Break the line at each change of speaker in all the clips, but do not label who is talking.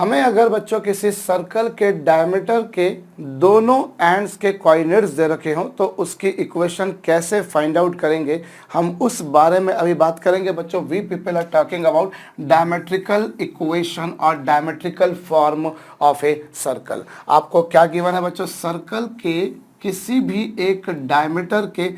हमें अगर बच्चों किसी सर्कल के डायमीटर के दोनों एंड्स के कोऑर्डिनेट्स दे रखे हों तो उसकी इक्वेशन कैसे फाइंड आउट करेंगे, हम उस बारे में अभी बात करेंगे बच्चों। We people are talking about diametrical equation और diametrical form of a circle. आपको क्या गिवन है बच्चों? सर्कल के किसी भी एक डायमीटर के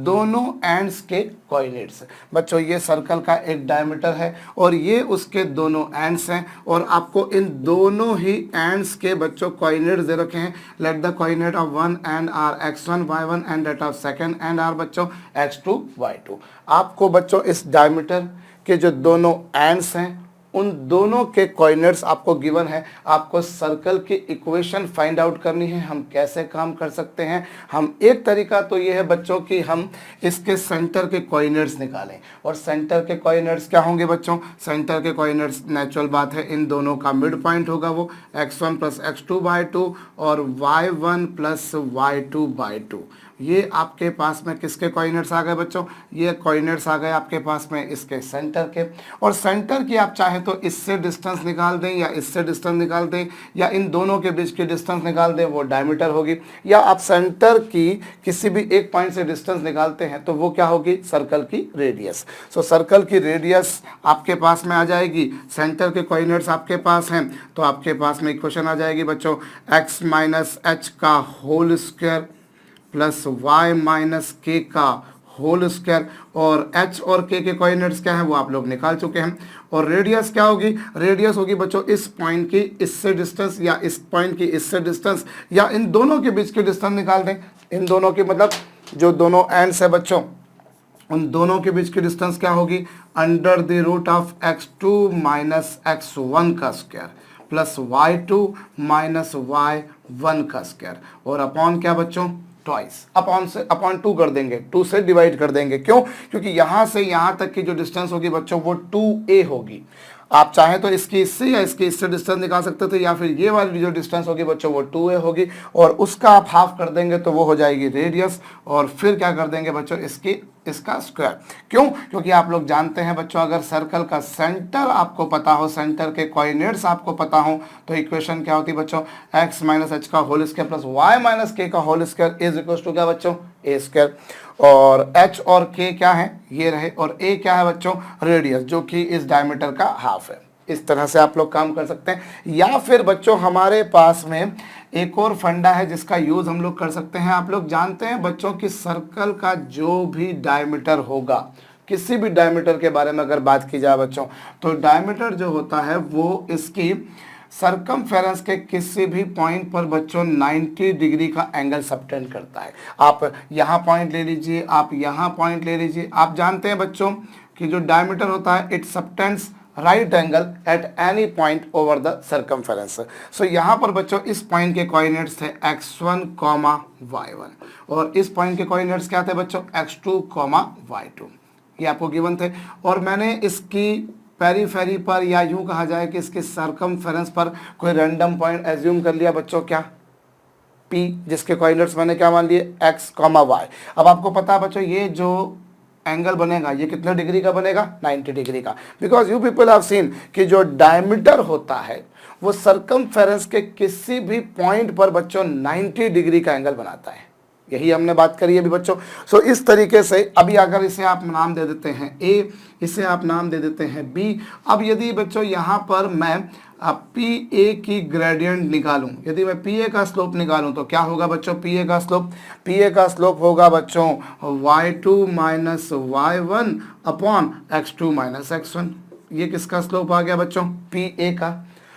दोनों एंड्स के कोऑर्डिनेट्स। बच्चों ये सर्कल का एक डायमीटर है और ये उसके दोनों एंड्स हैं और आपको इन दोनों ही एंड्स के बच्चों कोऑर्डिनेट्स दे रखे हैं। Let the coordinate of one end are x1 y1 and that of second end are बच्चों x2 y2। आपको बच्चों इस डायमीटर के जो दोनों एंड्स हैं उन दोनों के कोऑर्डिनेट्स आपको गिवन है। आपको सर्कल की इक्वेशन फाइंड आउट करनी है। हम कैसे काम कर सकते हैं? हम एक तरीका तो ये है बच्चों कि हम इसके सेंटर के कोऑर्डिनेट्स निकालें। और सेंटर के कोऑर्डिनेट्स क्या होंगे बच्चों? सेंटर के कोऑर्डिनेट्स नेचुरल बात है इन दोनों का मिड पॉइंट होगा वो x1 प्लस x2/2 और y1 प्लस y2/2। ये आपके पास में किसके कोऑर्डिनेट्स आ गए बच्चों? ये कोऑर्डिनेट्स आ गए आपके पास में इसके सेंटर के। और सेंटर की आप चाहे तो इससे डिस्टेंस निकाल दें या इससे डिस्टेंस निकाल दें या इन दोनों के बीच की डिस्टेंस निकाल दें, वो डायमीटर होगी। या आप सेंटर की किसी भी एक पॉइंट से डिस्टेंस निकालते हैं तो वो क्या होगी? सर्कल की रेडियस। सो सर्कल की रेडियस आपके पास में आ जाएगी, सेंटर के कोऑर्डिनेट्स आपके पास हैं तो आपके पास में इक्वेशन आ जाएगी बच्चों x माइनस एच का whole square plus y minus K का होल स्क्वायर। और h और k के कोऑर्डिनेट्स क्या हैं वो आप लोग निकाल चुके हैं। और रेडियस क्या होगी? रेडियस होगी बच्चों इस पॉइंट की इससे डिस्टेंस या इस पॉइंट की इससे डिस्टेंस या इन दोनों के बीच की डिस्टेंस निकाल दें। इन दोनों की मतलब जो दोनों एंड्स है बच्चों उन दोनों के बीच की डिस्टेंस क्या होगी? Under the root of x2 minus x1 का square plus y2 minus y1 का स्क्वायर और अपॉन क्या बच्चों? ट्वाइस। अपॉन से अपॉन 2 कर देंगे, 2 से डिवाइड कर देंगे। क्यों? क्योंकि यहां से यहां तक की जो डिस्टेंस होगी बच्चों वो 2a होगी। आप चाहें तो इसकी इससे या इसकी इससे डिस्टेंस निकाल सकते थे या फिर ये वाली जो डिस्टेंस होगी बच्चों वो 2a होगी और उसका आप हाफ कर देंगे तो वो हो जाएगी रेडियस। और फिर क्या कर देंगे बच्चों? इसका स्क्वायर। क्यों? क्योंकि आप लोग जानते हैं बच्चों अगर सर्कल का सेंटर आपको पता हो, सेंटर के कोऑर्डिनेट्स आपको पता हो तो इक्वेशन क्या होती है बच्चों? x माइनस एच का whole square plus y minus K का whole square is equal to क्या बच्चों? a square. और h और k क्या है? ये रहे। और a क्या है बच्चों? रेडियस, जो कि इस डायमीटर का हाफ है। इस तरह से आप लोग काम कर सकते हैं। या फिर बच्चों हमारे पास में एक और फंडा है जिसका यूज हम लोग कर सकते हैं। आप लोग जानते हैं बच्चों कि सर्कल का जो भी डायमीटर होगा, किसी भी डायमीटर के बारे में अगर बात की जाए बच्चों तो डायमीटर जो होता है वो इसकी सरकमफेरेंस के किसी भी पॉइंट पर बच्चों 90 डिग्री का एंगल सबटेंड करता है। आप यहाँ पॉइंट ले लीजिए, आप यहाँ पॉइंट ले लीजिए। आप जानते हैं बच्चों कि जो डायमीटर होता है it subtends right angle at any point over the circumference. So यहाँ पर बच्चों इस पॉइंट के कोऑर्डिनेट्स थे x1, y1 और इस पॉइंट के कोऑर्डिनेट्स क्या थे बच्चों? x2, y2। ये आपको गिवन थे और मैंने इसकी पेरीफेरी पर या यूं कहा जाए कि इसके सरकमफेरेंस पर कोई रैंडम पॉइंट एज्यूम कर लिया बच्चों, क्या? P, जिसके कोऑर्डिनेट्स मैंने क्या मान लिए? x, y। अब आपको पता है बच्चों ये जो एंगल बनेगा ये कितने डिग्री का बनेगा? 90 डिग्री का। Because you people have seen कि जो डायमीटर होता है वो सरकमफेरेंस के किसी भी पॉइंट पर बच्चों 90 डिग्री का एंगल बनाता है। यही हमने बात करी है अभी बच्चों। सो इस तरीके से अभी अगर इसे आप नाम दे देते हैं A, इसे आप नाम दे देते हैं B। अब यदि बच्चों यहाँ पर मैं PA की ग्रेडियंट निकालूं, यदि मैं PA का स्लोप निकालूं तो क्या होगा बच्चों? PA का स्लोप, PA का स्लोप होगा बच्चों y2 minus y1 upon x2 minus x1। ये किसका स्लोप आ गया बच्चों? PA का।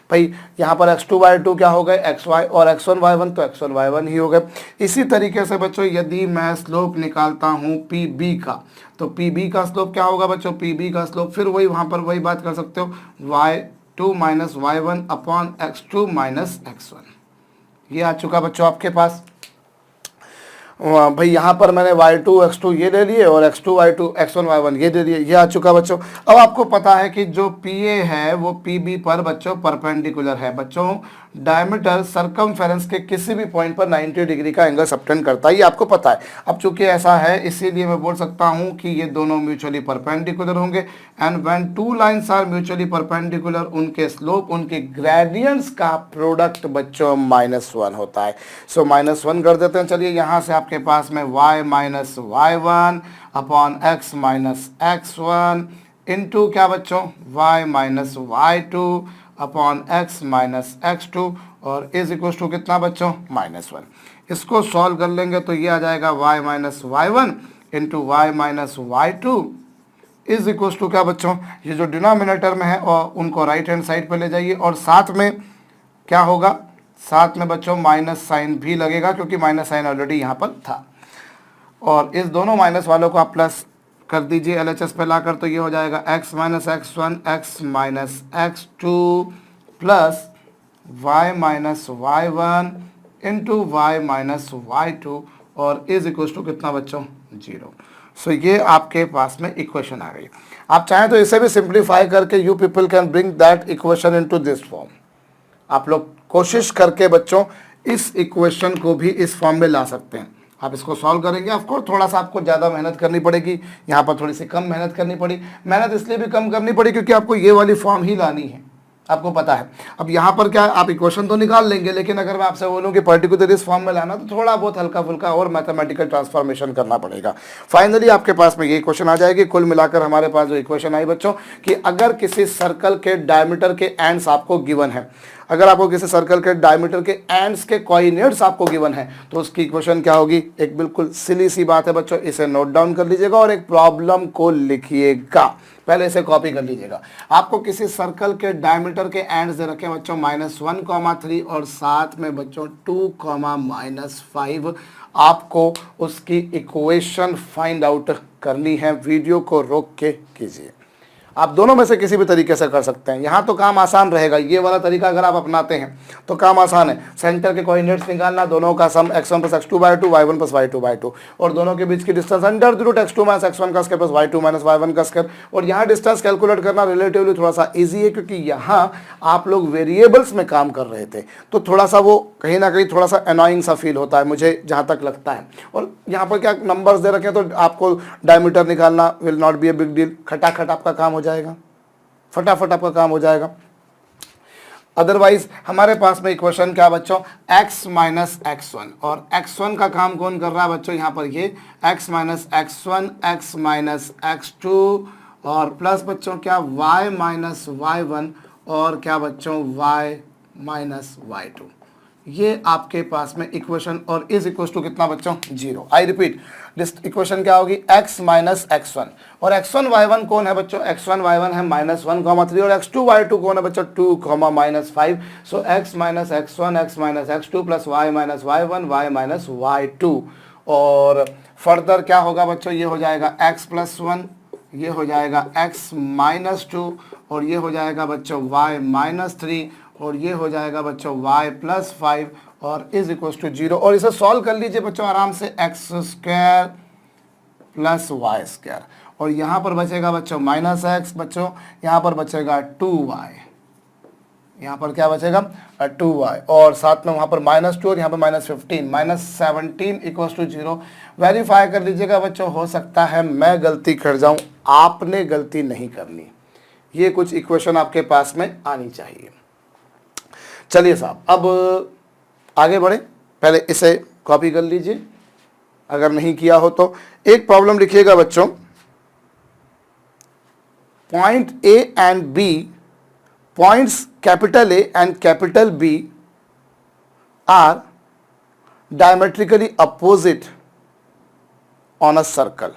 भाई यहाँ पर x2 y2 क्या हो गए? xy और x1 y1 तो x1 y1 ही हो गए। इसी तरीके से बच्चों यदि मैं स्लोप निकालता हूँ PB का तो PB का स्लोप क्या होगा बच्चों? PB का स्लोप फिर वही वहाँ पर वही बात कर सकते हो y2 minus y1 upon x2 minus x1। ये आ चुका बच्चों आपके पास। भाई यहाँ पर मैंने y2 x2 ये ले लिए और x2 y2 x1 y1 ये दे दिए, ये आ चुका बच्चों। अब आपको पता है कि जो PA है वो PB पर बच्चों परपेंडिकुलर है। बच्चों डायमीटर सरकमफेरेंस के किसी भी पॉइंट पर 90 डिग्री का एंगल सबटेंड करता है, ये आपको पता है। अब चूंकि ऐसा है इसीलिए मैं बोल सकता हूँ कि ये दोनों म्यूचुअली परपेंडिकुलर होंगे। And when two lines are mutually perpendicular, उनके स्लोप, उनके ग्रेडियंट्स का प्रोडक्ट बच्चों -1 होता है। सो -1 कर देते हैं। चलिए यहाँ से आपके पास में y minus y1 upon x minus x1 into क्या बच्चों y minus y2 upon x minus x2 और इज इक्वल टू कितना बच्चों -1। इसको सॉल्व कर लेंगे तो ये आ जाएगा y minus y1 into y minus y2 is equal to क्या बच्चों, ये जो डिनोमिनेटर में है और उनको राइट हैंड साइड पे ले जाइए और साथ में क्या होगा, साथ में बच्चों माइनस साइन भी लगेगा क्योंकि माइनस साइन ऑलरेडी यहाँ पर था। और इस दोनों माइनस वालों को आप प्लस कर दीजिए LHS पे लाकर, तो ये हो जाएगा x minus x1 x minus x2 plus y minus y1 into y minus y2 और इज इक्वल टू कितना बच्चों 0। सो ये आपके पास में इक्वेशन आ गई। आप चाहें तो इसे भी सिंप्लीफाई करके you people can bring that equation into this form. आप लोग कोशिश करके बच्चों इस इक्वेशन को भी इस फॉर्म में ला सकते हैं। आप इसको सॉल्व करेंगे, ऑफकोर्स थोड़ा सा आपको ज़्यादा मेहनत करनी पड़ेगी, यहाँ पर थोड़ी सी कम मेहनत करनी पड़ी। मेहनत इसलिए भी कम करनी पड़ी क्योंकि आपको ये वाली फॉर्म ही लानी है, आपको पता है। अब यहाँ पर क्या आप इक्वेशन तो निकाल लेंगे, लेकिन अगर मैं आपसे बोलूँ कि पर्टिकुलर इस फॉर्म में लाना तो थोड़ा बहुत हल्का फुल्का और मैथमेटिकल ट्रांसफॉर्मेशन करना पड़ेगा। फाइनली आपके पास में ये इक्वेशन आ जाएगी। कुल मिलाकर हमारे पास जो इक्वेशन आई बच्चों कि अगर किसी सर्कल के डायमीटर के एंड्स आपको गिवन है, अगर आपको किसी सर्कल के डायमीटर के एंड्स के कोऑर्डिनेट्स आपको गिवन है तो उसकी इक्वेशन क्या होगी। एक बिल्कुल सिली सी बात है बच्चों, इसे नोट डाउन कर लीजिएगा और एक प्रॉब्लम को लिखिएगा, पहले इसे कॉपी कर लीजिएगा। आपको किसी सर्कल के डायमीटर के एंड्स दे रखे हैं बच्चों -1, 3 और साथ में बच्चों 2, -5। आपको उसकी इक्वेशन फाइंड आउट करनी है। वीडियो को रोक के कीजिए। आप दोनों में से किसी भी तरीके से कर सकते हैं, यहाँ तो काम आसान रहेगा। ये वाला तरीका अगर आप अपनाते हैं तो काम आसान है। सेंटर के कोऑर्डिनेट्स निकालना, दोनों का सम x1 plus x2/2 y1 plus y2/2 और दोनों के बीच की distance under the root x2 minus x1 का square plus y2 minus y1 का स्क्वायर। और यहाँ डिस्टेंस कैलकुलेट करना रिलेटिवली थोड़ा सा ईजी है क्योंकि यहाँ आप लोग वेरिएबल्स में काम कर रहे थे, तो थोड़ा सा वो कहीं ना कहीं थोड़ा सा एनॉइंग सा फील होता है मुझे जहाँ तक लगता है। और यहाँ पर क्या नंबर्स दे रखे हैं तो आपको डायमीटर निकालना will not be a big deal, खटाखट आपका काम हो जाएगा, फटाफट आपका काम हो जाएगा। अदरवाइज हमारे पास में इक्वेशन क्या बच्चों x माइनस x1 और x1 का काम कौन कर रहा है बच्चों, यहाँ पर ये x minus x1 x minus x2 और प्लस बच्चों क्या y माइनस y1 और क्या बच्चों y माइनस y2। ये आपके पास में इक्वेशन और इज इक्वल टू कितना बच्चों 0। आई रिपीट, दिस इक्वेशन क्या होगी x माइनस x1 और x1 y1 कौन है बच्चों, x1 y1 है -1, 3 और x2 y2 कौन है बच्चों 2, -5। सो x minus x1 x minus x2 plus y minus y1 y minus y2 और फर्दर क्या होगा बच्चों, ये हो जाएगा x प्लस 1, ये हो जाएगा x माइनस 2 और ये हो जाएगा बच्चों y माइनस 3 और ये हो जाएगा बच्चों y प्लस 5 और इज इक्वल टू 0। और इसे सॉल्व कर लीजिए बच्चों आराम से, x square plus y square और यहाँ पर बचेगा बच्चों -x बच्चों, यहाँ पर बचेगा 2y, यहाँ पर क्या बचेगा 2y और साथ में वहाँ पर -2 और यहाँ पर -15 -17 इक्वल टू 0। वेरीफाई कर लीजिएगा बच्चों, हो सकता है मैं गलती कर जाऊँ, आपने गलती नहीं करनी। ये कुछ इक्वेशन आपके पास में आनी चाहिए। चलिए साहब अब आगे बढ़े, पहले इसे कॉपी कर लीजिए अगर नहीं किया हो तो। एक प्रॉब्लम लिखिएगा बच्चों, point A and B, points capital A and capital B are diametrically opposite on a circle.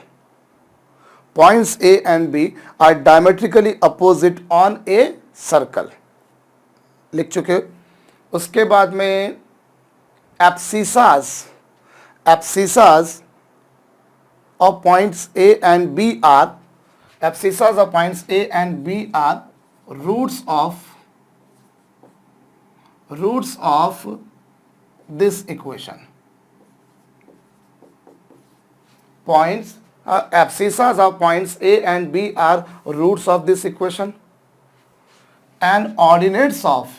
Points A and B are diametrically opposite on a circle, लिख चुके। उसके बाद में abscissas of points A and B are, abscissas of points A and B are roots of this equation, points, abscissas of points A and B are roots of this equation, and ordinates of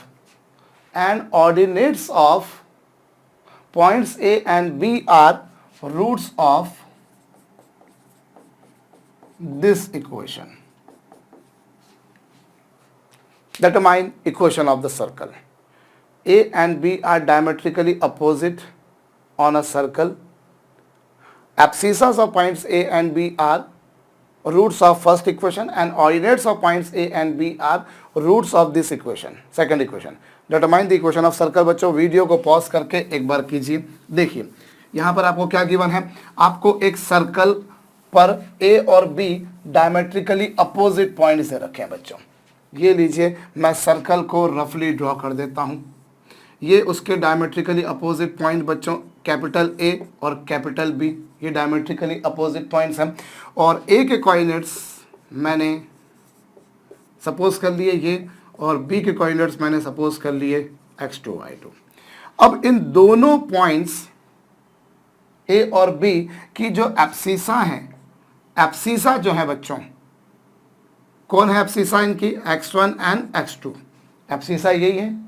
points A and B are roots of this equation. Determine equation of the circle. A and B are diametrically opposite on a circle. Abscissas of points A and B are roots of first equation and ordinates of points A and B are roots of this equation, second equation. Determine the equation of circle. बच्चों video को pause करके एक बार कीजिए। देखिए यहाँ पर आपको क्या गिवन है, आपको एक सर्कल पर A और B डायमेट्रिकली अपोजिट पॉइंट्स दे रखे हैं बच्चों। ये लीजिए, मैं सर्कल को रफली ड्रॉ कर देता हूँ। ये उसके डायमेट्रिकली अपोजिट पॉइंट बच्चों कैपिटल A और कैपिटल B, ये डायमेट्रिकली अपोजिट पॉइंट्स हैं। और A के कोऑर्डिनेट्स मैंने सपोज कर लिए ये, और B के कोऑर्डिनेट्स मैंने सपोज कर लिए x2 y2। अब इन दोनों पॉइंट्स A और B की जो एब्सिसा है, एब्सिसा जो है बच्चों, कौन है एब्सिसा इनकी, x1 एंड x2, एब्सिसा यही है।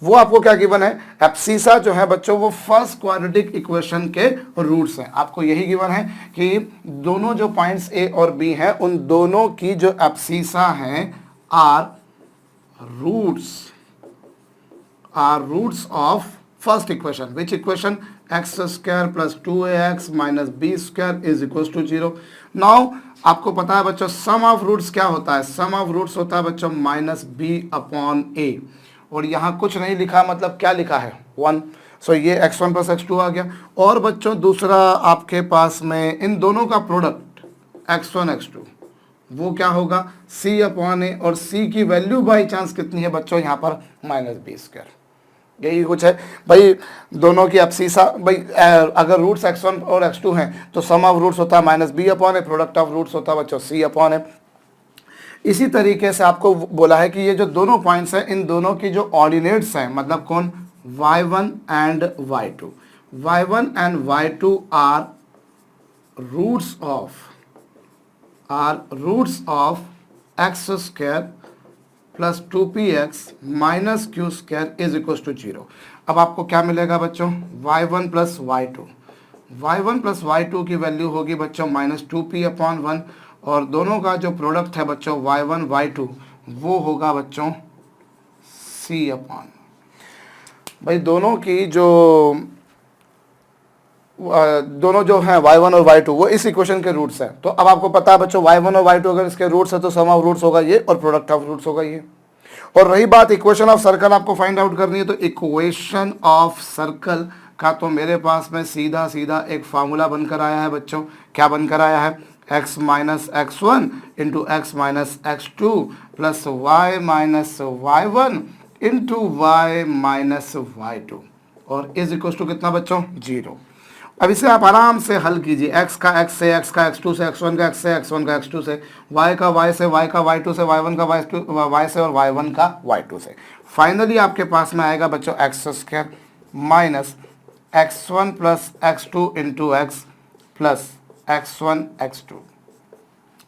वो आपको क्या गिवन है, एब्सिसा जो है बच्चों वो फर्स्ट क्वाड्रेटिक इक्वेशन के रूट्स हैं। आपको यही गिवन है कि दोनों जो पॉइंट्स A और B हैं उन दोनों की जो एब्सिसा हैं are roots of first equation. Which equation, x square plus 2ax minus b square is equal to 0। Now आपको पता है बच्चों सम ऑफ रूट्स क्या होता है, सम ऑफ रूट्स होता है बच्चों माइनस बी अपॉन ए, और यहाँ कुछ नहीं लिखा, मतलब क्या लिखा है 1। सो ये x1 प्लस x2 आ गया। और बच्चों दूसरा आपके पास में इन दोनों का प्रोडक्ट x1 x2 वो क्या होगा c अपॉन ए, और c की वैल्यू बाई चांस कितनी है बच्चों यहाँ पर माइनस बी स्क्वायर। यही कुछ है भाई, दोनों की एब्सिसा भाई अगर रूट्स x1 और x2 हैं तो सम ऑफ रूट्स होता है minus b upon a, product of roots होता है बच्चों c अपॉन ए। इसी तरीके से आपको बोला है कि ये जो दोनों पॉइंट्स हैं इन दोनों की जो ऑर्डिनेट्स हैं, मतलब कौन, y1 and y2, y1 and y2 are roots of x square plus 2px minus q square is equal to 0। अब आपको क्या मिलेगा बच्चों, y1 प्लस y2 की वैल्यू होगी बच्चों माइनस 2p अपॉन 1, और दोनों का जो प्रोडक्ट है बच्चों y1 y2 वो होगा बच्चों c अपॉन, भाई दोनों की दोनों जो हैं y1 और y2 वो इस इक्वेशन के रूट्स हैं। तो अब आपको पता है बच्चों y1 और y2 अगर इसके रूट्स है तो सम ऑफ रूट्स होगा ये, और प्रोडक्ट ऑफ रूट्स होगा ये। और रही बात इक्वेशन ऑफ सर्कल आपको फाइंड आउट करनी है, तो इक्वेशन ऑफ सर्कल का तो मेरे पास में सीधा एक फार्मूला बनकर आया है बच्चों। क्या बनकर आया है, x minus x1 into x minus x2 plus y minus y1 into y minus y2, और इज इक्वल टू कितना बच्चों 0। अब इसे आप आराम से हल कीजिए, x का x से, x का x2 से, x1 का x से, x1 का x2 से, y का y से, y का y2 से, y1 का y से, और y1 का y2 से। फाइनली आपके पास में आएगा बच्चों x square minus x1 plus x2 into x plus x1 x2।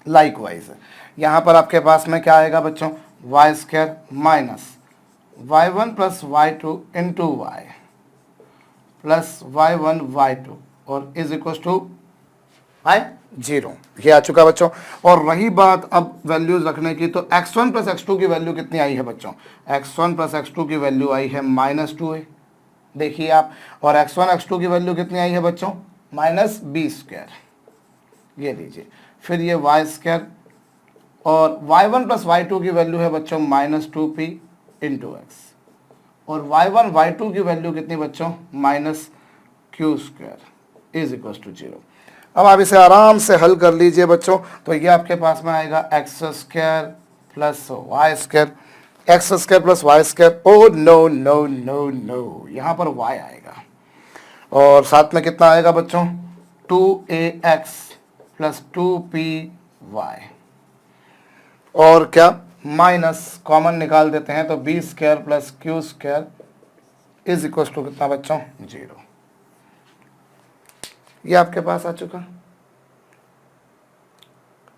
Likewise यहाँ पर आपके पास में क्या आएगा बच्चों, y square minus y1 plus y2 into y plus y1 y2 और इज इक्वल टू 0। ये आ चुका बच्चों। और रही बात अब वैल्यूज रखने की, तो x1 प्लस x2 की वैल्यू कितनी आई है बच्चों, x1 प्लस x2 की वैल्यू आई है माइनस 2a, देखिए आप। और x1 x2 की वैल्यू कितनी आई है बच्चों, माइनस बी स्क्वायर, ये लीजिए। फिर ये y स्क्वायर, और y1 प्लस y2 की वैल्यू है बच्चों माइनस 2p इंटू एक्स, और y1 y2 की वैल्यू कितनी बच्चों, minus q square is equal to 0। अब आप इसे आराम से हल कर लीजिए बच्चों, तो ये आपके पास में आएगा x square plus y square, x square plus y square, oh no no no no, यहाँ पर y आएगा, और साथ में कितना आएगा बच्चों 2ax प्लस 2py, और क्या माइनस कॉमन निकाल देते हैं तो b square plus q square is equal to कितना बच्चों 0। ये आपके पास आ चुका।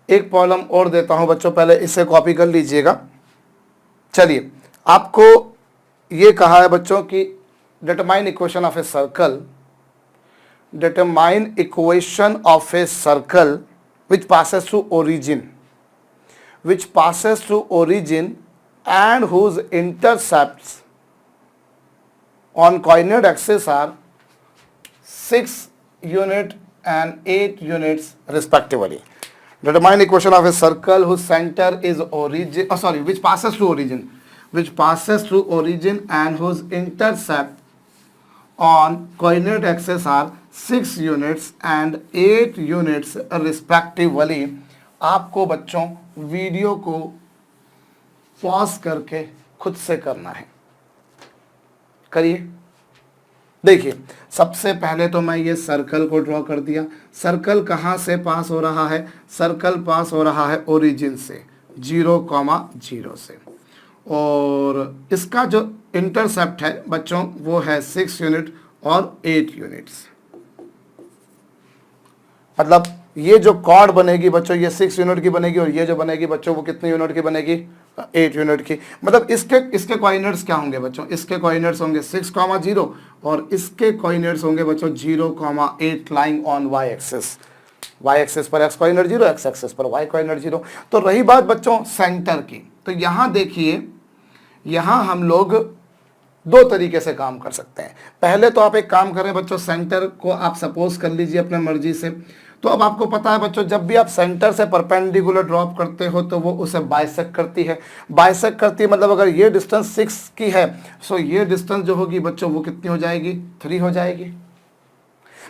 एक प्रॉब्लम और देता हूं बच्चों, पहले इसे कॉपी कर लीजिएगा। चलिए, आपको ये कहा है बच्चों कि determine equation of a circle, determine equation of a circle which passes through origin and whose intercepts on coordinate axis are 6 unit and 8 units respectively. Determine equation of a circle whose center is which passes through origin and whose intercept on coordinate axis are 6 units and 8 units respectively। आपको बच्चों video को pause करके खुद से करना है, करिए। देखिए, सबसे पहले तो मैं ये सर्कल को ड्रॉ कर दिया। सर्कल कहाँ से पास हो रहा है? सर्कल पास हो रहा है ओरिजिन से 0,0 से, और इसका जो इंटरसेप्ट है बच्चों वो है 6 यूनिट और 8 यूनिट्स। मतलब ये जो कॉर्ड बनेगी बच्चों ये 6 यूनिट की बनेगी, और ये जो बनेगी बच्चों वो कितने यूनिट की बनेगी? 8 यूनिट की। मतलब इसके कोऑर्डिनेट्स क्या होंगे बच्चों? इसके कोऑर्डिनेट्स होंगे 6,0 और इसके कोऑर्डिनेट्स होंगे बच्चों 0,8 lying on y axis. Y axis पर एक्स कोऑर्डिनेट 0, एक्स एक्सिस पर वाई कोऑर्डिनेट 0। तो रही बात बच्चों सेंटर की, तो यहां देखिए, यहां हम लोग दो तरीके से काम कर सकते हैं। पहले तो आप एक काम करें बच्चों, सेंटर को आप सपोज कर लीजिए अपने मर्जी से। तो अब आपको पता है बच्चों, जब भी आप सेंटर से परपेंडिकुलर ड्रॉप करते हो तो वो उसे बाइसेक्ट करती है। बाइसेक्ट करती है मतलब अगर ये डिस्टेंस 6 की है, सो ये डिस्टेंस जो होगी बच्चों वो कितनी हो जाएगी? 3 हो जाएगी।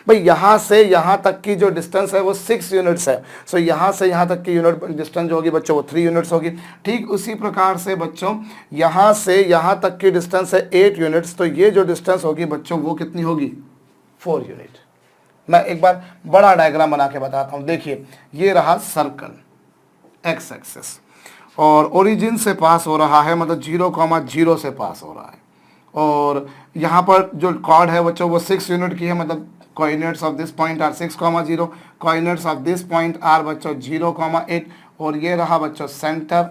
भाई यहाँ से यहाँ तक की जो डिस्टेंस है वो 6 यूनिट्स है, सो यहाँ से यहाँ तक की यूनिट डिस्टेंस जो होगी बच्चों वो 3 यूनिट्स होगी। ठीक उसी प्रकार से बच्चों यहाँ से यहाँ तक की डिस्टेंस है 8 यूनिट्स, तो ये जो डिस्टेंस होगी बच्चों वो कितनी होगी? 4 यूनिट। मैं एक बार बड़ा डायग्राम बना के बताता हूँ। देखिए, ये रहा सर्कल एक्स एक्सिस, और ओरिजिन से पास हो रहा है, मतलब 0,0 से पास हो रहा है, और यहाँ पर जो कॉर्ड है बच्चों वो 6 यूनिट की है। मतलब coordinates of this point are 6,0, coordinates of this point are बच्चों 0,8, और ये रहा बच्चों सेंटर,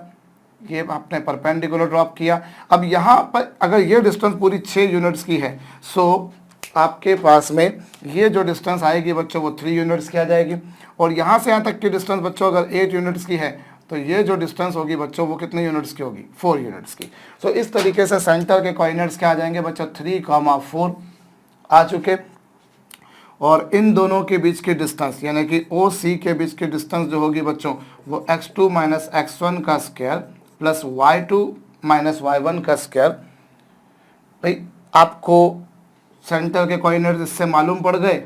ये आपने परपेंडिकुलर ड्रॉप किया। अब यहाँ पर अगर ये डिस्टेंस पूरी 6 यूनिट्स की है, सो आपके पास में ये जो डिस्टेंस आएगी बच्चों वो 3 यूनिट्स की आ जाएगी, और यहाँ से यहाँ तक की डिस्टेंस बच्चों अगर 8 यूनिट्स की है तो ये जो डिस्टेंस होगी बच्चों वो कितने यूनिट्स की होगी? 4 यूनिट्स की। सो इस तरीके से सेंटर के कोऑर्डिनेट्स क्या आ जाएंगे बच्चों? 3,4 आ चुके, और इन दोनों के बीच की डिस्टेंस यानी कि ओ सी के बीच की डिस्टेंस जो होगी बच्चों वो x2 माइनस x1 का square plus y2 minus y1 का स्क्वायर। भाई आपको सेंटर के कोऑर्डिनेट्स इससे मालूम पड़ गए,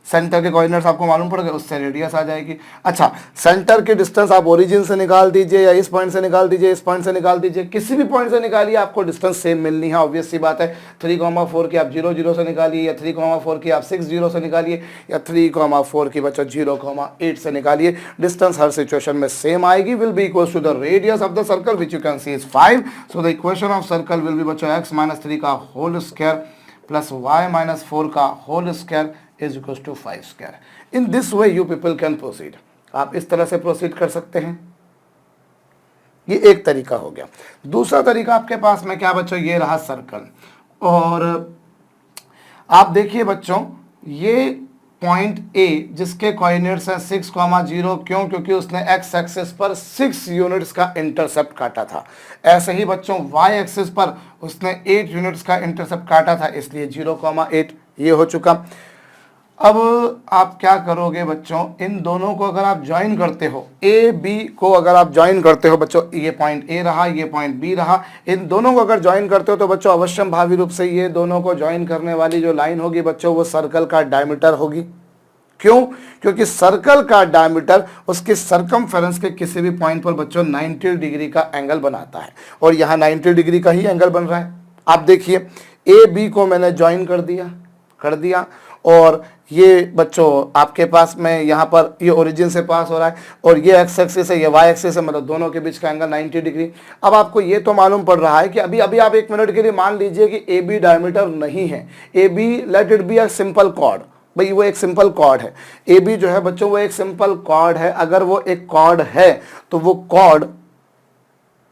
सेंटर के कोऑर्डिनेट्स आपको मालूम पड़ गए, उससे रेडियस आ जाएगी। अच्छा, सेंटर की डिस्टेंस आप ओरिजिन से निकाल दीजिए या इस पॉइंट से निकाल दीजिए, इस पॉइंट से निकाल दीजिए, किसी भी पॉइंट से निकालिए, आपको डिस्टेंस सेम मिलनी है। ऑब्वियस सी बात है, 3,4 की आप 0,0 से निकालिए, या 3,4 की आप 6,0 से निकालिए, या 3,4 की बच्चों 0,8 से निकालिए, डिस्टेंस हर सिचुएशन में सेम आएगी। Will be equal to the radius of the circle which you can see is 5। So the equation of circle will be बच्चों x माइनस 3 का whole square plus y minus 4 का whole square is equals to 5 square. In this way you people can proceed. आप इस तरह से proceed कर सकते हैं। ये एक तरीका हो गया। दूसरा तरीका आपके पास में क्या बच्चों? ये रहा सर्कल, और आप देखिए बच्चों ये पॉइंट A जिसके कोऑर्डिनेट्स हैं 6,0, क्यों? क्योंकि उसने x एक्सिस पर 6 यूनिट्स का इंटरसेप्ट काटा था। ऐसे ही बच्चों y एक्सिस पर उसने 8 यूनिट्स का इंटरसेप्ट काटा था, इसलिए 0,8 ये हो चुका। अब आप क्या करोगे बच्चों? इन दोनों को अगर आप ज्वाइन करते हो, ए बी को अगर आप ज्वाइन करते हो बच्चों, ये पॉइंट ए रहा, ये पॉइंट बी रहा, इन दोनों को अगर ज्वाइन करते हो तो बच्चों अवश्यम भावी रूप से ये दोनों को ज्वाइन करने वाली जो लाइन होगी बच्चों वो सर्कल का डायमीटर होगी। क्यों? क्योंकि सर्कल का डायमीटर उसके सरकमफेरेंस के किसी भी पॉइंट पर बच्चों 90 डिग्री का एंगल बनाता है, और यहाँ 90 डिग्री का ही एंगल बन रहा है। आप देखिए, ए बी को मैंने ज्वाइन कर दिया, और ये बच्चों आपके पास में यहाँ पर ये ओरिजिन से पास हो रहा है, और ये एक्स एक्सिस है, ये वाई एक्सिस है, मतलब दोनों के बीच का एंगल 90 डिग्री। अब आपको ये तो मालूम पड़ रहा है कि अभी आप एक मिनट के लिए मान लीजिए कि ए बी डायमीटर नहीं है। A b let it be a simple chord, भाई वो एक सिंपल कॉर्ड है, ए बी जो है बच्चों वो एक सिंपल कॉर्ड है। अगर वो एक कॉर्ड है तो वो कॉर्ड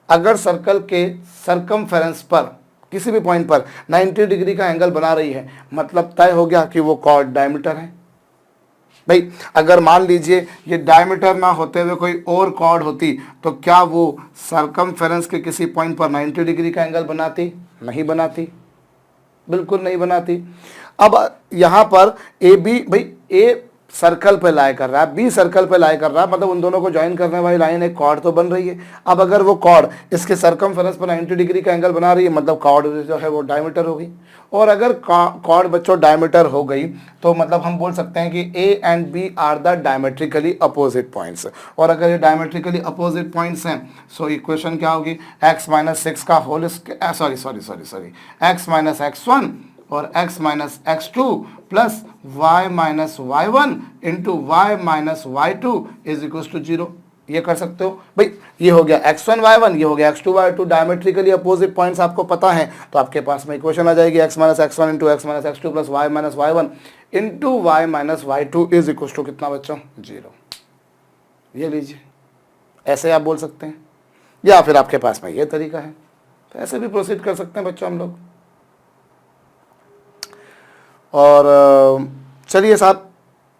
अगर सर्कल के सरकमफेरेंस पर किसी भी पॉइंट पर 90 डिग्री का एंगल बना रही है, मतलब तय हो गया कि वो कॉर्ड डायमीटर है। भाई अगर मान लीजिए ये डायमीटर ना होते हुए कोई और कॉर्ड होती तो क्या वो सरकमफेरेंस के किसी पॉइंट पर 90 डिग्री का एंगल बनाती? नहीं बनाती, बिल्कुल नहीं बनाती। अब यहां पर ए बी, भाई ए सर्कल पे लाई कर रहा है, बी सर्कल पे लाई कर रहा है, मतलब उन दोनों को ज्वाइन करने वाली लाइन एक कॉर्ड तो बन रही है। अब अगर वो कॉर्ड इसके सरकमफेरेंस पर 90 डिग्री का एंगल बना रही है, मतलब कॉर्ड जो है वो डायमीटर हो गई। और अगर कॉर्ड बच्चों डायमीटर हो गई तो मतलब हम बोल सकते हैं कि a and b are the diametrically opposite points. और अगर ये डायमेट्रिकली अपोजिट पॉइंट्स हैं सो इक्वेशन क्या होगी? x माइनस 6 का whole sorry x minus x1 और x minus x2 plus y minus y1 into y minus y2 is equal to 0। ये कर सकते हो भाई। ये हो गया x1 y1, ये हो गया x2 y2, diametrically opposite points आपको पता है तो आपके पास में इक्वेशन आ जाएगी x minus x1 into x minus x2 plus y minus y1 into y minus y2 is equal to कितना बच्चों? 0। ये लीजिए, ऐसे आप बोल सकते हैं, या फिर आपके पास में ये तरीका है तो ऐसे भी प्रोसीड कर सकते हैं बच्चों हम लोग। और चलिए साहब,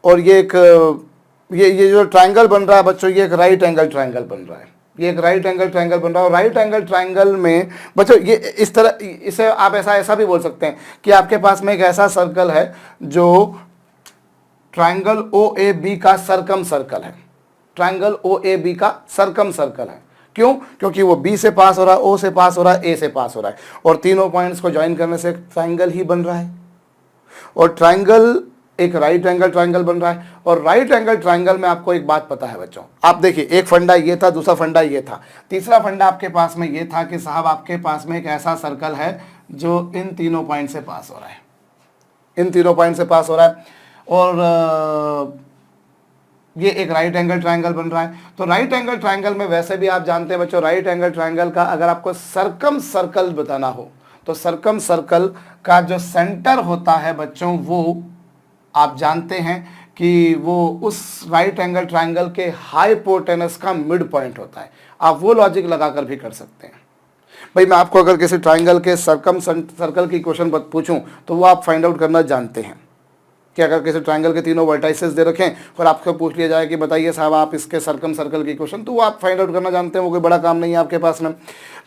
और ये एक ये जो ट्रायंगल बन रहा है बच्चों, ये एक राइट एंगल ट्रायंगल बन रहा है। ये एक राइट एंगल ट्रायंगल बन रहा है और राइट एंगल ट्रायंगल में बच्चों ये इस तरह, इसे आप ऐसा भी बोल सकते हैं कि आपके पास में एक ऐसा सर्कल है जो ट्रायंगल ओ ए बी का सरकम सर्कल है। ट्रायंगल ओ ए बी का सरकम सर्कल है। क्यों? क्योंकि वो बी से पास हो रहा है, ओ से पास हो रहा है, ए से पास हो रहा है और तीनों पॉइंट्स को ज्वाइन करने से ट्रायंगल ही बन रहा है। और ट्रायंगल एक राइट एंगल ट्रायंगल बन रहा है। और राइट एंगल ट्रायंगल में आपको एक बात पता है बच्चों, आप देखिए एक फंडा ये था, दूसरा फंडा ये था, तीसरा फंडा आपके पास में ये था कि साहब आपके पास में एक ऐसा सर्कल है जो इन तीनों पॉइंट से पास हो रहा है, इन तीनों पॉइंट से पास हो रहा है और ये एक राइट एंगल ट्रायंगल बन रहा है। तो राइट एंगल ट्रायंगल में वैसे भी आप जानते हैं बच्चों, राइट एंगल ट्रायंगल का अगर आपको सरकम सर्कल बताना हो तो सरकम सर्कल का जो सेंटर होता है बच्चों वो आप जानते हैं कि वो उस राइट एंगल ट्रायंगल के हाइपोटेनस का मिड पॉइंट होता है। आप वो लॉजिक लगाकर भी कर सकते हैं। भाई मैं आपको अगर किसी ट्रायंगल के सरकम सर्कल की क्वेश्चन पूछूं तो वो आप फाइंड आउट करना जानते हैं कि अगर किसी ट्रायंगल के तीनों वर्टाइसेस दे रखें और आपको पूछ लिया जाए कि बताइए साहब आप इसके सरकम सर्कल की इक्वेशन, तो वो आप फाइंड आउट करना जानते हैं, वो कोई बड़ा काम नहीं है आपके पास में।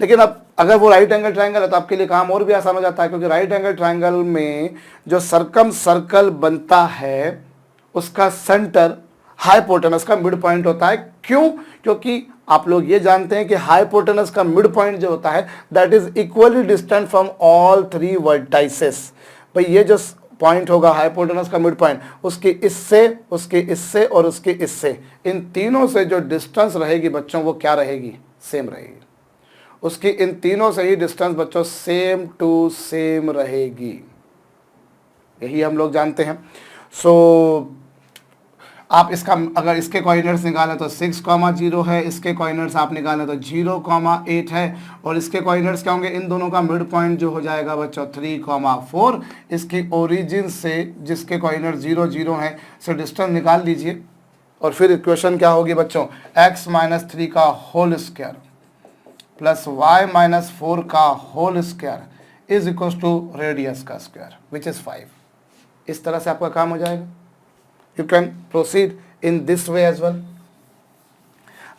लेकिन अब अगर वो राइट एंगल ट्रायंगल है तो आपके लिए काम और भी आसान हो जाता है, क्योंकि राइट एंगल ट्रायंगल में जो सरकम सर्कल बनता है उसका सेंटर हाइपोटेनस का मिड पॉइंट होता है। क्यों? क्योंकि आप लोग ये जानते हैं कि हाइपोटेनस का मिड पॉइंट जो होता है that is equally distant from all three vertices. भाई ये जो पॉइंट होगा हाइपोटेनस का मिड पॉइंट, उसकी इससे, उसकी इससे और उसकी इससे, इन तीनों से जो डिस्टेंस रहेगी बच्चों वो क्या रहेगी? सेम रहेगी। उसकी इन तीनों से ही डिस्टेंस बच्चों सेम टू सेम रहेगी, यही हम लोग जानते हैं। सो आप इसका अगर इसके कोऑर्डिनेट्स निकालें तो 6,0 है, इसके कोऑर्डिनेट्स आप निकालें तो 0,8 है और इसके कोऑर्डिनेट्स क्या होंगे? इन दोनों का मिड पॉइंट जो हो जाएगा बच्चों 3,4। इसकी ओरिजिन से जिसके कोऑर्डिनेट 0, 0 हैं से डिस्टेंस निकाल लीजिए और फिर इक्वेशन क्या होगी बच्चों? x माइनस 3 का whole square plus y minus 4 का whole square is equal to radius का स्क्वायर विच इज 5। इस तरह से आपका काम हो जाएगा। You can proceed in this way as well।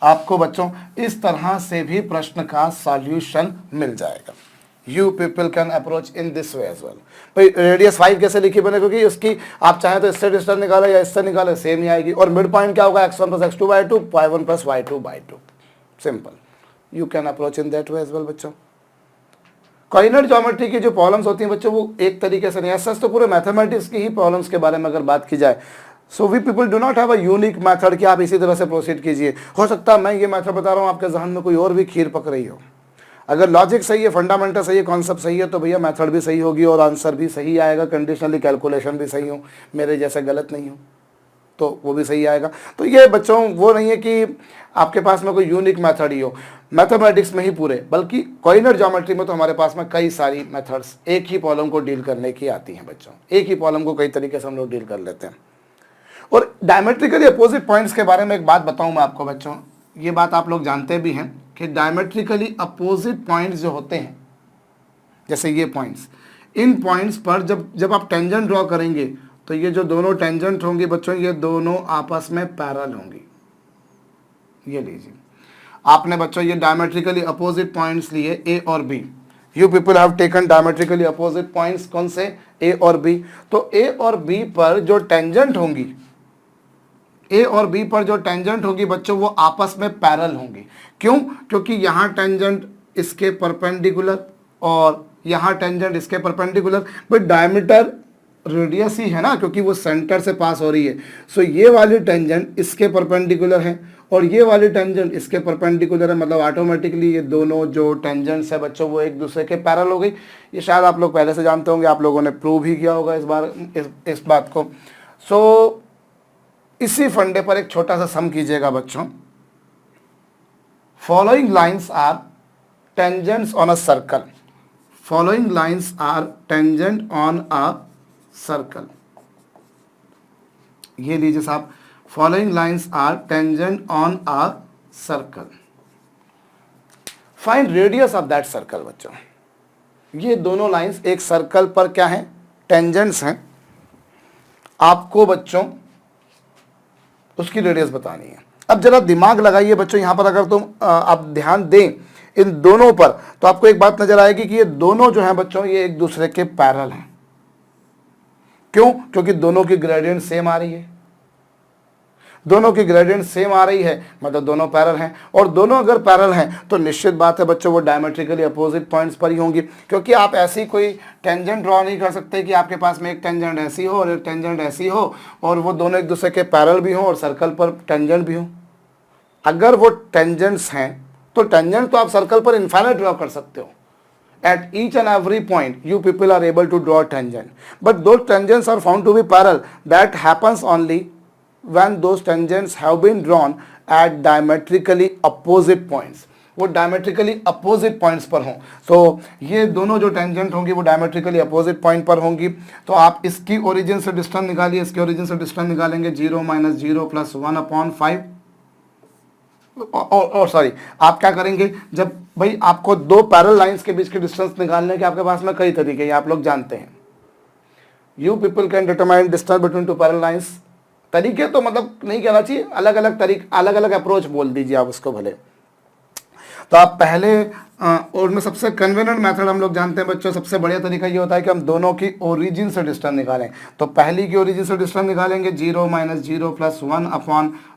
आपको बच्चों इस तरह से भी प्रश्न का सॉल्यूशन मिल जाएगा। You people can approach in this way as well। भाई रेडियस 5 कैसे लिखी बने? क्योंकि उसकी आप चाहें तो इससे डिस्टेंस निकाले या इससे निकाले सेम ही आएगी और मिड पॉइंट क्या होगा? x1 plus x2 by 2, y1 plus y2 by 2। Simple. You can approach in that way as well बच्चों। कोऑर्डिनेट ज्योमेट्री की जो प्रॉब्लम्स होती हैं बच्चों वो एक तरीके से नहीं, ऐसा तो पूरे मैथमेटिक्स की ही प्रॉब्लम्स के बारे में अगर बात की जाए so we people do not have a unique method कि आप इसी तरह से प्रोसीड कीजिए। हो सकता है मैं ये मेथड बता रहा हूँ आपके जहन में कोई और भी खीर पक रही हो। अगर लॉजिक सही है, फंडामेंटल सही है, कॉन्सेप्ट सही है तो भैया मेथड भी सही होगी और आंसर भी सही आएगा, कंडीशनली कैलकुलेशन भी सही हो, मेरे जैसे गलत नहीं हो। तो वो भी सही आएगा। तो ये बच्चों वो नहीं है कि आपके पास में कोई यूनिक मेथड ही हो मैथमेटिक्स में ही पूरे, बल्कि कोऑर्डिनेट ज्योमेट्री में तो हमारे पास में कई सारी मेथड्स एक ही प्रॉब्लम को डील करने की आती हैं बच्चों। एक ही प्रॉब्लम को कई तरीके से हम लोग डील कर लेते हैं। और डायमेट्रिकली अपोजिट पॉइंट्स के बारे में एक बात बताऊं मैं आपको बच्चों, ये बात आप लोग जानते भी हैं कि डायमेट्रिकली अपोजिट पॉइंट्स जो होते हैं, जैसे ये पॉइंट्स, इन पॉइंट्स पर जब आप टेंजेंट ड्रॉ करेंगे तो ये जो दोनों टेंजेंट होंगी बच्चों, ये दोनों आपस में पैरेलल होंगी। ये लीजिए, आपने बच्चों ये डायमेट्रिकली अपोजिट पॉइंट्स लिए ए और b. You people have taken diametrically opposite points, कौन से, ए और बी। तो ए और बी पर जो टेंजेंट होंगी, ए और बी पर जो टेंजेंट होगी बच्चों, वो आपस में पैरेलल होंगी। क्यों? क्योंकि यहाँ टेंजेंट इसके परपेंडिकुलर और यहाँ टेंजेंट इसके परपेंडिकुलर, बट डायमीटर रेडियस ही है ना, क्योंकि वो सेंटर से पास हो रही है। सो ये वाली टेंजेंट इसके परपेंडिकुलर है और ये वाली टेंजेंट इसके परपेंडिकुलर है, मतलब ऑटोमेटिकली ये दोनों जो टेंजेंट्स है बच्चों वो एक दूसरे के पैरेलल हो गई। ये शायद आप लोग पहले से जानते होंगे, आप लोगों ने प्रूव ही किया होगा इस बात को। सो इसी फंडे पर एक छोटा सा सम कीजिएगा बच्चों। Following lines are tangents on a circle, following lines are tangent on a circle. ये लीजिए साहब, following lines are tangent on a circle, find radius of that circle. बच्चों ये दोनों लाइंस एक सर्कल पर क्या है, टेंजेंट्स हैं। आपको बच्चों उसकी रेडियस बतानी है। अब जरा दिमाग लगाइए बच्चों, यहां पर अगर तुम आप ध्यान दें इन दोनों पर, तो आपको एक बात नजर आएगी कि ये दोनों जो हैं बच्चों ये एक दूसरे के पैरेलल हैं। क्यों? क्योंकि दोनों की ग्रेडियंट सेम आ रही है, दोनों की ग्रेडियंट सेम आ रही है, मतलब दोनों पैरेलल हैं। और दोनों अगर पैरेलल हैं तो निश्चित बात है बच्चों वो डायमेट्रिकली अपोजिट पॉइंट्स पर ही होंगी। क्योंकि आप ऐसी कोई टेंजेंट ड्रॉ नहीं कर सकते कि आपके पास में एक टेंजेंट ऐसी हो और एक टेंजेंट ऐसी हो और वो दोनों एक दूसरे के पैरेलल भी हो और सर्कल पर टेंजेंट भी हो। अगर वो टेंजेंट्स हैं तो टेंजेंट तो आप सर्कल पर इनफाइनाइट ड्रॉ कर सकते हो। At each and every point, you people are able to draw a tangent. But those tangents are found to be parallel. That happens only when those tangents have been drawn at diametrically opposite points. वो diametrically opposite points पर हों। So ये दोनों जो tangent होंगी वो diametrically opposite point पर होंगी। तो आप इसकी origin से distance निकालिए, इसकी origin से distance निकालेंगे 0 - 0 + 1/5। और सॉरी, आप क्या करेंगे, जब भाई आपको दो पैरेलल लाइंस के बीच के डिस्टेंस निकालने के आपके पास में कई तरीके हैं, आप लोग जानते हैं। You people can determine distance between two parallel lines. तरीके तो मतलब नहीं कहना चाहिए, अलग अलग तरीके, अलग अलग अप्रोच बोल दीजिए आप उसको भले। तो आप पहले और में सबसे कन्वीनियंट मेथड हम लोग जानते हैं बच्चों, सबसे बढ़िया तरीका ये होता है कि हम दोनों की ओरिजिन से डिस्टेंस निकालें। तो पहली की ओरिजिन से डिस्टेंस निकालेंगे 0 - 0 +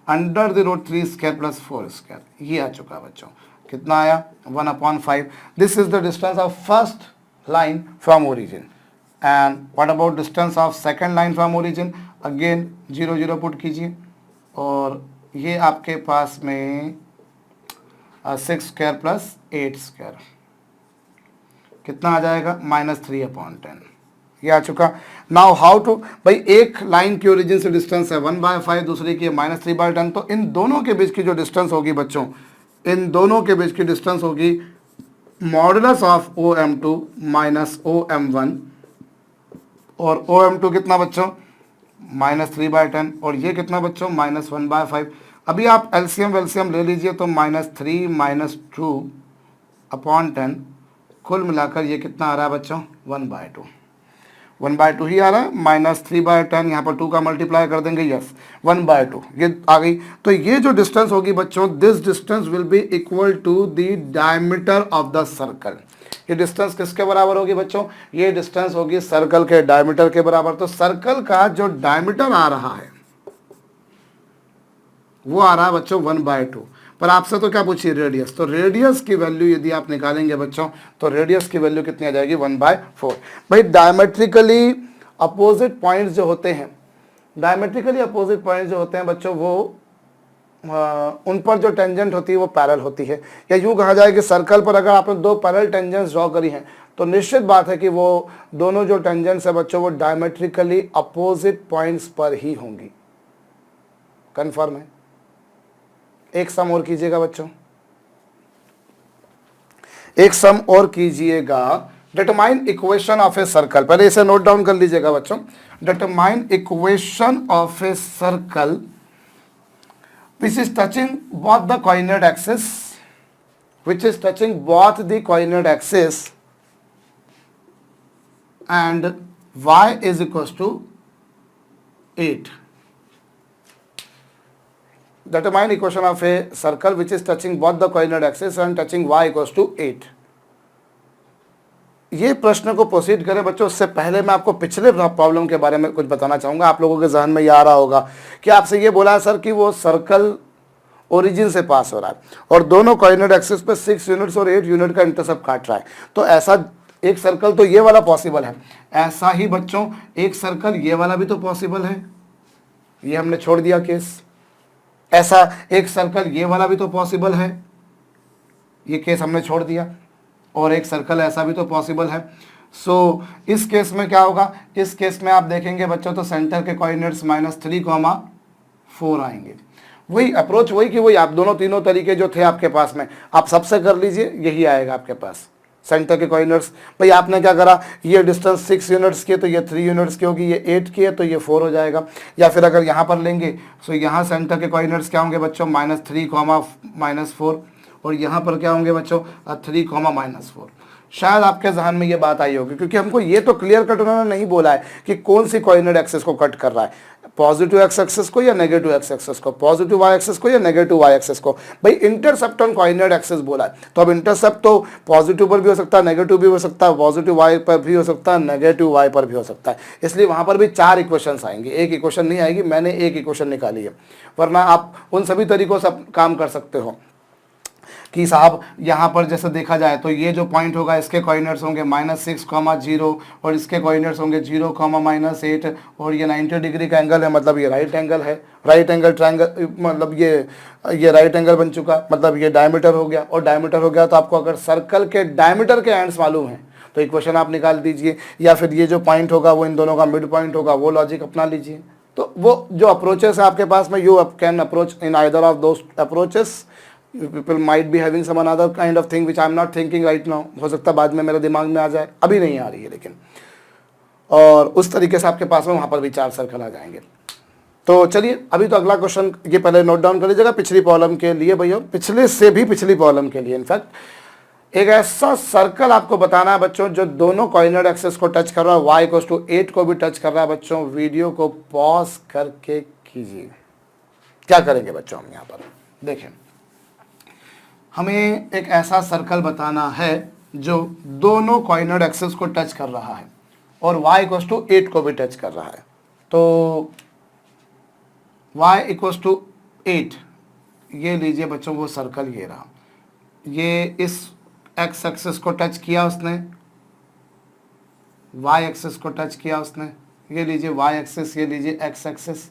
1/√3² + 4²। ये आ चुका बच्चों, कितना आया 1/5। This is the distance of first line from origin. And what about distance of second line from origin, again 0 0 put कीजिए और ये आपके पास में 6² + 8², कितना आ जाएगा -3/10। ये आ चुका। नाउ हाउ टू, भाई एक लाइन की ओरिजिन से डिस्टेंस है 1/5, दूसरी की -3/10। तो इन दोनों के बीच की जो डिस्टेंस होगी बच्चों, इन दोनों के बीच की डिस्टेंस होगी मॉडुलस ऑफ OM2 - OM1। और OM2 कितना बच्चों, -3/10, और ये कितना बच्चों, -1/5। अभी आप एलसीएम वेलसीएम ले लीजिए तो -3 - 2/10, कुल मिलाकर ये कितना आ रहा है बच्चों, 1/2। 1/2 ही आ रहा है, -3/10, यहाँ पर 2 का मल्टीप्लाई कर देंगे, यस 1/2 ये आ गई। तो ये जो डिस्टेंस होगी बच्चों, this distance will be equal to the diameter of the circle. ये डिस्टेंस किसके बराबर होगी बच्चों, ये डिस्टेंस होगी सर्कल के डायमीटर के बराबर। तो सर्कल का जो डायमीटर आ रहा है वो आ रहा है बच्चों 1/2। पर आपसे तो क्या पूछिए, रेडियस। तो रेडियस की वैल्यू यदि आप निकालेंगे बच्चों, तो रेडियस की वैल्यू कितनी आ जाएगी, 1/4। भाई डायमेट्रिकली अपोजिट पॉइंट्स जो होते हैं, डायमेट्रिकली अपोजिट पॉइंट्स जो होते हैं बच्चों, वो उन पर जो टेंजेंट होती है वो पैरेलल होती है। या यूँ कहा जाए कि सर्कल पर अगर आपने दो पैरेलल टेंजेंट्स ड्रॉ करी हैं तो निश्चित बात है कि वो दोनों जो टेंजेंट्स है बच्चों वो डायमेट्रिकली अपोजिट पॉइंट्स पर ही होंगी। कंफर्म है। एक सम और कीजिएगा बच्चों, एक सम और कीजिएगा। Determine equation of a circle, पहले इसे नोट डाउन कर लीजिएगा बच्चों। Determine equation of a circle which is touching both the coordinate axis, which is touching both the coordinate axis and y is equals to 8. Determine equation of a circle which is touching both the coordinate axis and touching y equals to 8. ये प्रश्न को proceed करें बच्चों, उससे पहले मैं आपको पिछले प्रॉब्लम के बारे में कुछ बताना चाहूँगा। आप लोगों के जहन में ये आ रहा होगा कि आपसे ये बोला है सर कि वो सर्कल ओरिजिन से पास हो रहा है और दोनों कोऑर्डिनेट एक्सिस पे 6 यूनिट्स और 8 यूनिट का इंटरसेप्ट काट रहा है। तो ऐसा एक सर्कल तो ये वाला पॉसिबल है, ऐसा ही बच्चों एक सर्कल ये वाला भी तो पॉसिबल है, ये हमने छोड़ दिया केस। ऐसा एक सर्कल ये वाला भी तो पॉसिबल है, ये केस हमने छोड़ दिया। और एक सर्कल ऐसा भी तो पॉसिबल है। सो इस केस में क्या होगा, इस केस में आप देखेंगे बच्चों तो सेंटर के कोऑर्डिनेट्स -3, 4 आएंगे। वही अप्रोच, वही कि वही आप दोनों तीनों तरीके जो थे आपके पास में आप सबसे कर लीजिए, यही आएगा आपके पास सेंटर के कोऑर्डिनेट्स। भाई आपने क्या करा, ये डिस्टेंस 6 यूनिट्स की है तो ये 3 यूनिट्स की होगी, ये 8 की है तो ये 4 हो जाएगा। या फिर अगर यहाँ पर लेंगे तो यहाँ सेंटर के कोऑर्डिनेट्स क्या होंगे बच्चों, -3, -4, और यहाँ पर क्या होंगे बच्चों 3, -4। शायद आपके जहन में ये बात आई होगी, क्योंकि हमको ये तो क्लियर कट उन्होंने नहीं बोला है कि कौन सी कोऑर्डिनेट एक्सिस को कट कर रहा है, पॉजिटिव एक्स एक्सिस को या नेगेटिव एक्स एक्सिस को, पॉजिटिव वाई एक्सिस को या नेगेटिव वाई एक्सिस को। भाई इंटरसेप्ट ऑन कोऑर्डिनेट एक्सिस बोला है, तो अब इंटरसेप्ट तो पॉजिटिव पर भी हो सकता है, नेगेटिव भी हो सकता है, पॉजिटिव वाई पर भी हो सकता है, नेगेटिव वाई पर भी हो सकता है। इसलिए वहाँ पर भी 4 इक्वेशंस आएंगे, एक इक्वेशन नहीं आएगी। मैंने एक इक्वेशन निकाली है, वरना आप उन सभी तरीकों से काम कर सकते हो कि साहब यहाँ पर जैसे देखा जाए तो ये जो पॉइंट होगा इसके कोऑर्डिनेट्स होंगे -6, 0 और इसके कोऑर्डिनेट्स होंगे 0, -8 और ये 90 डिग्री का एंगल है, मतलब ये राइट एंगल है, राइट एंगल ट्रायंगल, मतलब ये राइट एंगल बन चुका, मतलब ये डायमीटर हो गया। और डायमीटर हो गया तो आपको अगर सर्कल के डायमीटर के एंड्स मालूम है तो इक्वेशन आप निकाल दीजिए, या फिर ये जो पॉइंट होगा वो इन दोनों का मिड पॉइंट होगा, वो लॉजिक अपना लीजिए। तो वो जो अप्रोचेस है आपके पास में, you can approach in either of those approaches. People might be having some another kind of thing which I am not thinking right now, हो सकता है बाद में मेरे दिमाग में आ जाए, अभी नहीं आ रही है लेकिन। और उस तरीके से आपके पास में वहाँ पर भी 4 सर्कल आ जाएंगे। तो चलिए अभी तो अगला क्वेश्चन ये पहले नोट डाउन कर लीजिएगा पिछली प्रॉब्लम के लिए भैया, पिछले से भी पिछली प्रॉब्लम के लिए। इनफैक्ट एक ऐसा सर्कल आपको बताना है बच्चों जो दोनों कोऑर्डिनेट एक्सिस को टच कर रहा है, y = 8 को भी टच कर रहा है। बच्चों वीडियो को पॉज करके कीजिए। क्या करेंगे बच्चों हम यहाँ पर देखें, हमें एक ऐसा सर्कल बताना है जो दोनों कोऑर्डिनेट एक्सिस को टच कर रहा है और y = 8 को भी टच कर रहा है। तो y = 8 ये लीजिए बच्चों, वो सर्कल ये रहा, ये इस x एक्सिस को टच किया उसने, y एक्सिस को टच किया उसने, ये लीजिए y एक्सिस, ये लीजिए x एक्सिस।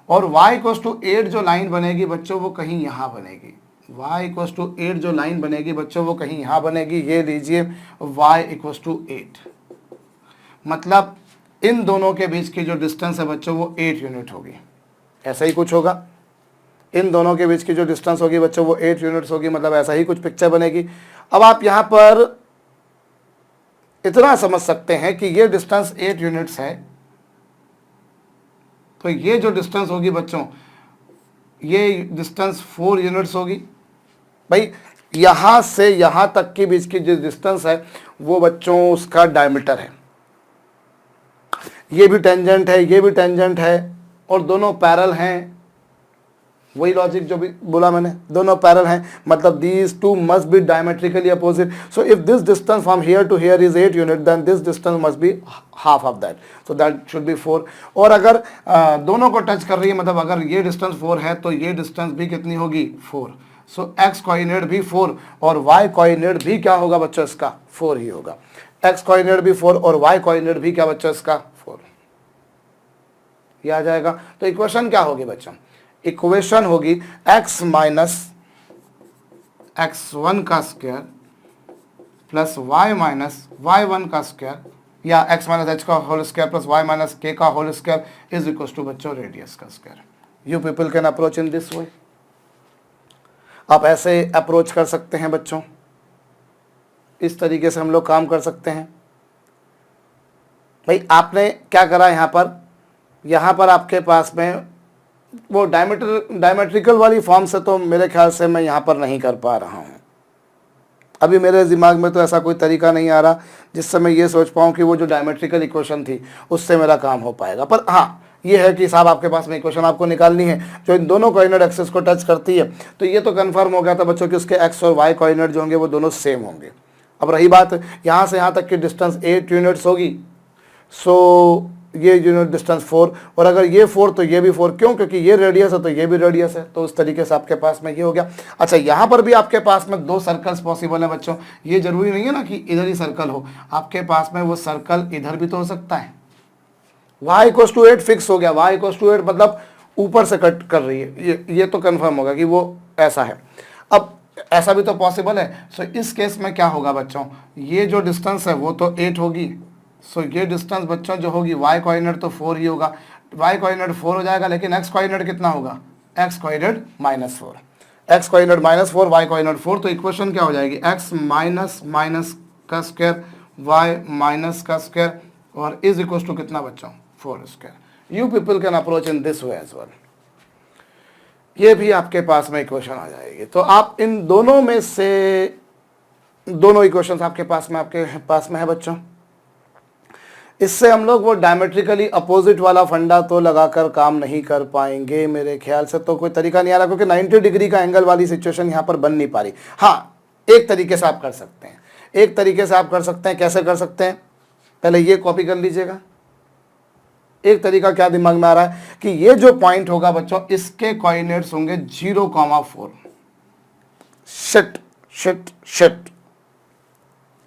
और y = 8 जो लाइन बनेगी बच्चों वो कहीं यहाँ बनेगी, y = 8 जो लाइन बनेगी बच्चों वो कहीं यहाँ बनेगी, ये लीजिए y = 8। मतलब इन दोनों के बीच की जो डिस्टेंस है बच्चों वो 8 यूनिट होगी। ऐसा ही कुछ होगा, इन दोनों के बीच की जो डिस्टेंस होगी बच्चों वो 8 यूनिट्स होगी, मतलब ऐसा ही कुछ पिक्चर बनेगी। अब आप यहाँ पर इतना समझ सकते हैं कि ये डिस्टेंस 8 यूनिट्स है, तो ये जो डिस्टेंस होगी बच्चों ये डिस्टेंस 4 यूनिट्स होगी। भाई यहाँ से यहाँ तक के बीच की जो डिस्टेंस है वो बच्चों उसका डायमीटर है, ये भी टेंजेंट है, ये भी टेंजेंट है और दोनों पैरेलल हैं। वही लॉजिक जो भी बोला मैंने, दोनों पैरेलल हैं, मतलब these two must be diametrically opposite. So if this distance from here to here is 8 unit then this distance must be half of that, so that should be 4। और अगर दोनों को टच कर रही है, मतलब अगर ये डिस्टेंस 4 है तो ये डिस्टेंस भी कितनी होगी 4। सो x कोऑर्डिनेट भी 4 और y कोऑर्डिनेट भी क्या होगा बच्चों इसका 4 ही होगा। x कोऑर्डिनेट भी 4 और y कोऑर्डिनेट भी क्या बच्चों इसका 4, ये आ जाएगा। तो इक्वेशन क्या होगी बच्चों, इक्वेशन होगी x - x1 का स्क्वायर प्लस y - y1 का स्क्वायर, या x - h का whole square plus y - k का whole square is equal to बच्चों रेडियस का square. You people can approach in this way. आप ऐसे अप्रोच कर सकते हैं बच्चों, इस तरीके से हम लोग काम कर सकते हैं। भाई आपने क्या करा यहाँ पर आपके पास में वो डायमेट्रिकल वाली फॉर्म से तो मेरे ख्याल से मैं यहाँ पर नहीं कर पा रहा हूँ। अभी मेरे दिमाग में तो ऐसा कोई तरीका नहीं आ रहा जिससे मैं ये सोच पाऊँ कि वो जो डायमेट्रिकल इक्वेशन थी उससे मेरा काम हो पाएगा। पर हाँ, ये है कि साहब आपके पास में इक्वेशन आपको निकालनी है जो इन दोनों कोऑर्डिनेट एक्सिस को टच करती है। तो ये तो कंफर्म हो गया था बच्चों कि उसके एक्स और वाई कोऑर्डिनेट जो होंगे वो दोनों सेम होंगे। अब रही बात यहाँ से यहाँ तक की डिस्टेंस 8 यूनिट्स होगी, सो ये यूनिट डिस्टेंस 4, और अगर ये 4 तो ये भी 4, क्यों? क्योंकि ये रेडियस है तो ये भी रेडियस है। तो उस तरीके से आपके पास में ये हो गया। अच्छा, यहाँ पर भी आपके पास में 2 सर्कल्स पॉसिबल है बच्चों। ये जरूरी नहीं है ना कि इधर ही सर्कल हो, आपके पास में वो सर्कल इधर भी तो हो सकता है। y=8 फिक्स हो गया, y=8 मतलब ऊपर से कट कर रही है, ये तो कंफर्म होगा कि वो ऐसा है। अब ऐसा भी तो पॉसिबल है। सो इस केस में क्या होगा बच्चों, ये जो डिस्टेंस है वो तो 8 होगी। सो ये डिस्टेंस बच्चों जो होगी y कोऑर्डिनेट तो 4 ही होगा, y कोऑर्डिनेट 4 हो जाएगा, लेकिन x कोऑर्डिनेट कितना होगा, x coordinate -4, x coordinate -4, y coordinate 4। तो इक्वेशन क्या हो जाएगी, x माइनस माइनस का स्क्वायर y माइनस का स्क्वायर और इज इक्वल टू कितना बच्चों, 4 स्क्वायर। You people can approach in this way as well. ये भी आपके पास में इक्वेशन आ जाएगी। तो आप इन दोनों में से दोनों इक्वेशंस आपके पास में है बच्चों। इससे हम लोग वो डायमेट्रिकली अपोजिट वाला फंडा तो लगाकर काम नहीं कर पाएंगे, मेरे ख्याल से तो कोई तरीका नहीं आ रहा, क्योंकि 90 डिग्री का एंगल वाली सिचुएशन यहाँ पर बन नहीं पा रही। हाँ, एक तरीके से आप कर सकते हैं, कैसे कर सकते हैं, पहले ये कॉपी कर लीजिएगा। एक तरीका क्या दिमाग में आ रहा है कि ये जो पॉइंट होगा बच्चों, इसके कोऑर्डिनेट्स होंगे 0,4। शिट,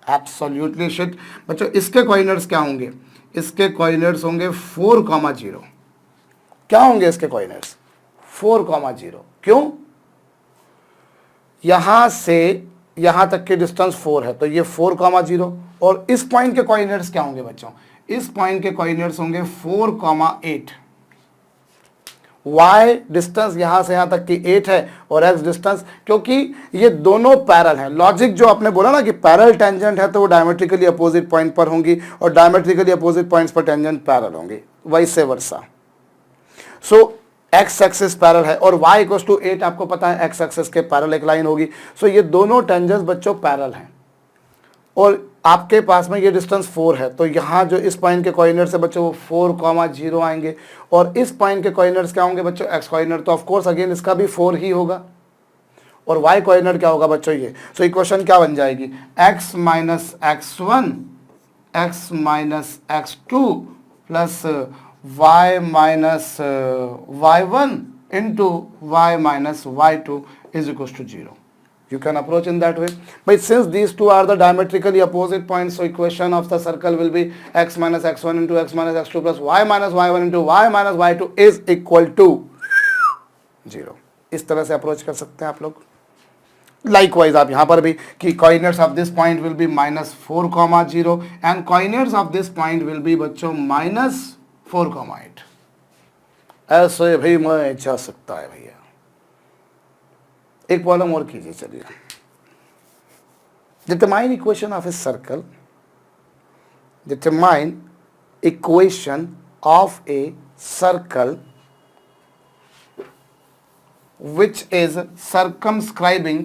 एब्सोल्युटली शिट बच्चों। इसके कोऑर्डिनेट्स क्या होंगे, इसके कोऑर्डिनेट्स होंगे 4,0। क्या होंगे इसके कोऑर्डिनेट्स, 4,0। क्यों? यहां से यहां तक की डिस्टेंस 4 है, तो ये 4,0। और इस पॉइंट के कोऑर्डिनेट्स क्या होंगे बच्चों, इस पॉइंट के कोऑर्डिनेट्स होंगे 4,8। y डिस्टेंस यहां से यहां तक की 8 है और x डिस्टेंस, क्योंकि ये दोनों पैरेलल हैं। लॉजिक जो आपने बोला ना कि पैरेलल टेंजेंट है तो वो डायमेट्रिकली अपोजिट पॉइंट पर होंगी और डायमेट्रिकली अपोजिट पॉइंट्स पर टेंजेंट पैरेलल होंगे, वैसे वर्सा। सो x एक्सिस पैरेलल है और y=8 आपको पता है x एक्सिस के पैरेलल एक लाइन होगी। सो ये दोनों टेंजेंट्स बच्चों पैरेलल हैं और आपके पास में ये डिस्टेंस 4 है, तो यहाँ जो इस पॉइंट के कोऑर्डिनेट्स है बच्चों वो 4,0 आएंगे। और इस पॉइंट के कोऑर्डिनेट्स क्या होंगे बच्चों, x कोऑर्डिनेट तो ऑफ कोर्स अगेन इसका भी 4 ही होगा और y कोऑर्डिनेट क्या होगा बच्चों ये। सो इक्वेशन क्या बन जाएगी, x minus x1 x minus x2 plus y minus y1 into y minus y2 is equal to 0। You can approach in that way. But since these two are the diametrically opposite points, so equation of the circle will be x minus x1 into x minus x2 plus y minus y1 into y minus y2 is equal to 0. इस तरह से approach कर सकते हैं आप लोग। Likewise आप यहाँ पर भी कि coordinates of this point will be -4,0 and coordinates of this point will be बच्चों -4,8। ऐसे भी मैं जा सकता है भैया। एक प्रॉब्लम और कीजिए, चलिए। Determine equation of a circle, determine equation of a circle which is circumscribing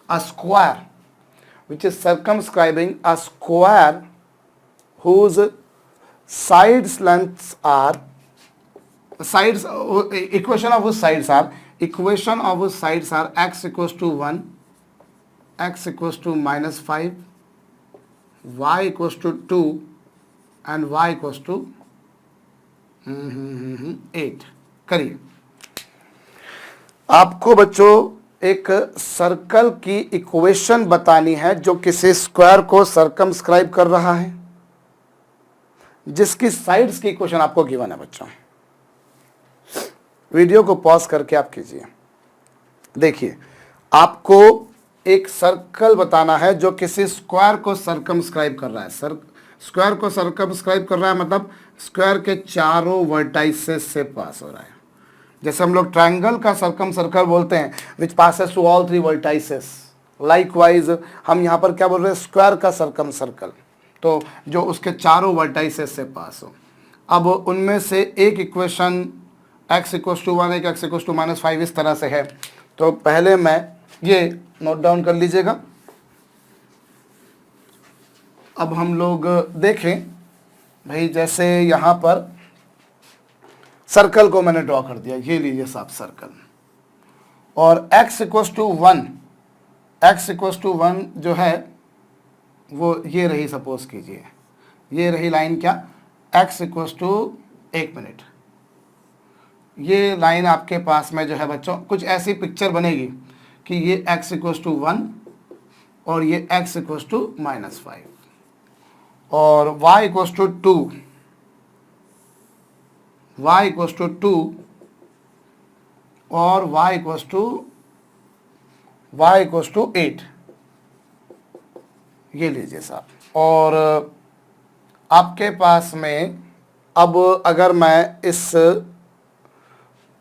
a square, which is circumscribing a square whose sides lengths are equation of whose sides are x equals to 1, x equals to -5, y equals to 2 and y equals to 8। करिए। आपको बच्चों एक circle की equation बतानी है जो किसी square को सर्कमस्क्राइब कर रहा है, जिसकी साइड्स की इक्वेशन आपको गिवन है बच्चों। वीडियो को पॉज करके आप कीजिए। देखिए, आपको एक सर्कल बताना है जो किसी स्क्वायर को सर्कमस्क्राइब कर रहा है। स्क्वायर को सर्कमस्क्राइब कर रहा है, मतलब स्क्वायर के चारों वर्टाइसेस से पास हो रहा है। जैसे हम लोग ट्रायंगल का सर्कम सर्कल बोलते हैं which passes to all 3 vertices, likewise हम यहाँ पर क्या बोल रहे हैं, स्क्वायर का सर्कम सर्कल, तो जो उसके चारों वर्टाइसेस से पास हो। अब उनमें से एक इक्वेशन x इक्वल्स टू 1 एक x इक्वल्स टू -5 इस तरह से है। तो पहले मैं ये नोट डाउन कर लीजिएगा। अब हम लोग देखें भाई, जैसे यहाँ पर सर्कल को मैंने ड्रॉ कर दिया, ये लीजिए साहब सर्कल, और x equals to 1, x equals to 1 जो है वो ये रही, सपोज कीजिए ये रही लाइन क्या, x इक्वल्स टू 1 मिनट। ये लाइन आपके पास में जो है बच्चों कुछ ऐसी पिक्चर बनेगी कि ये x इक्वल्स टू 1 और ये x इक्वल्स टू -5 और y equals to 2, y equals to 2 और y इक्वल्स टू 8, ये लीजिए साहब। और आपके पास में अब अगर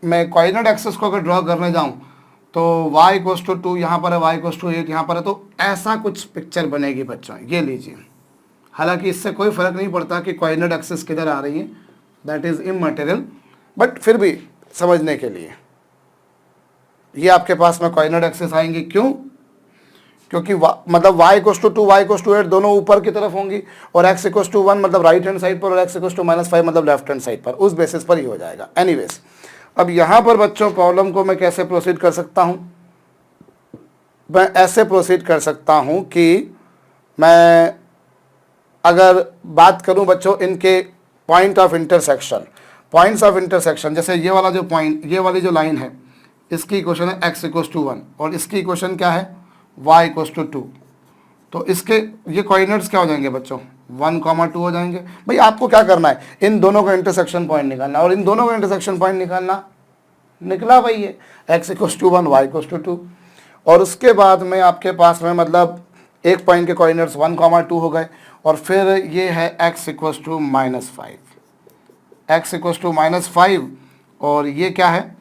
मैं कोऑर्डिनेट एक्सिस को अगर ड्रॉ करने जाऊं तो y इक्वल्स टू 2 यहाँ पर है, y इक्वल्स टू 8 यहाँ पर है, तो ऐसा कुछ पिक्चर बनेगी बच्चों, ये लीजिए। हालांकि इससे कोई फर्क नहीं पड़ता कि कोऑर्डिनेट एक्सिस किधर आ रही है, दैट इज इमैटेरियल, बट फिर भी समझने के लिए ये आपके पास में कोऑर्डिनेट एक्सिस आएंगी। क्यों? क्योंकि मतलब y equals to 2 y equals to 8 दोनों ऊपर की तरफ होंगी और x इक्वल्स टू 1 मतलब राइट हैंड साइड पर और x इक्वल्स टू -5 मतलब लेफ्ट हैंड साइड पर, उस बेसिस पर ही हो जाएगा। एनीवेज, अब यहाँ पर बच्चों प्रॉब्लम को मैं कैसे प्रोसीड कर सकता हूँ, मैं ऐसे प्रोसीड कर सकता हूँ कि मैं अगर बात करूँ बच्चों इनके point of intersection, points of intersection, जैसे ये वाला जो पॉइंट, ये वाली जो लाइन है, इसकी इक्वेशन है x इक्वल्स टू 1 और इसकी इक्वेशन क्या है, y इक्वल्स टू 2। तो इसके ये कोऑर्डिनेट्स क्या हो जाएंगे बच्चों, 1,2 हो जाएंगे। भाई आपको क्या करना है, इन दोनों का इंटरसेक्शन पॉइंट निकालना, और इन दोनों का इंटरसेक्शन पॉइंट निकालना, निकला भाई ये x equals to 1 y equals to 2। और उसके बाद में आपके पास में मतलब एक पॉइंट के कोऑर्डिनेट्स 1,2 हो गए, और फिर ये है x equals to -5, x equals to -5 और ये क्या है,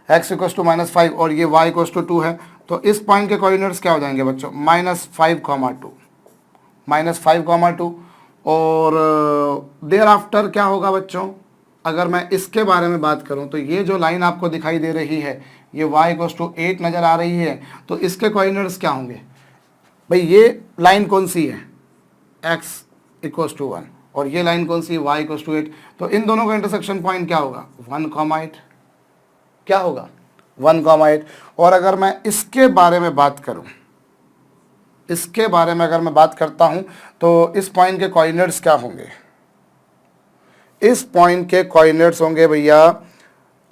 x इक्वल्स टू -5 और ये y इक्वल्स टू 2 है। तो इस पॉइंट के कोऑर्डिनेट्स क्या हो जाएंगे बच्चों, -5,2 और देयर आफ्टर क्या होगा बच्चों, अगर मैं इसके बारे में बात करूं तो ये जो लाइन आपको दिखाई दे रही है, ये y इक्वल्स टू 8 नज़र आ रही है, तो इसके कोऑर्डिनेट्स क्या होंगे भाई, ये लाइन कौन सी है, x इक्वल्स टू 1 और ये लाइन कौन सी है, y इक्वल्स टू 8। तो इन दोनों का इंटरसेक्शन पॉइंट क्या होगा, 1,8, क्या होगा 1,8। और अगर मैं इसके बारे में बात करूं, इसके बारे में अगर मैं बात करता हूं तो इस पॉइंट के कोऑर्डिनेट्स क्या होंगे, इस पॉइंट के कोऑर्डिनेट्स होंगे भैया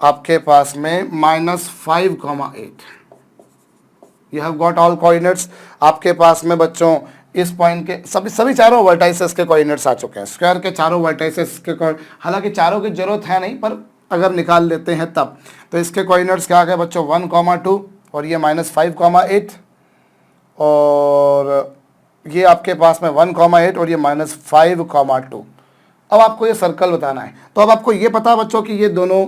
आपके पास में -5,8। You have got all coordinates आपके पास में बच्चों। इस पॉइंट के सभी चारों वर्टाइसेस के कोऑर्डिनेट्स आ चुके हैं, स्क्वायर के चारों वर्टाइसेस के, हालांकि चारों की जरूरत है नहीं पर अगर निकाल लेते हैं तब। तो इसके कोऑर्डिनेट्स क्या आ गए बच्चों, 1,2 और ये -5,8 और ये आपके पास में 1,8 और ये -5,2। अब आपको ये सर्कल बताना है, तो अब आपको ये पता बच्चों कि ये दोनों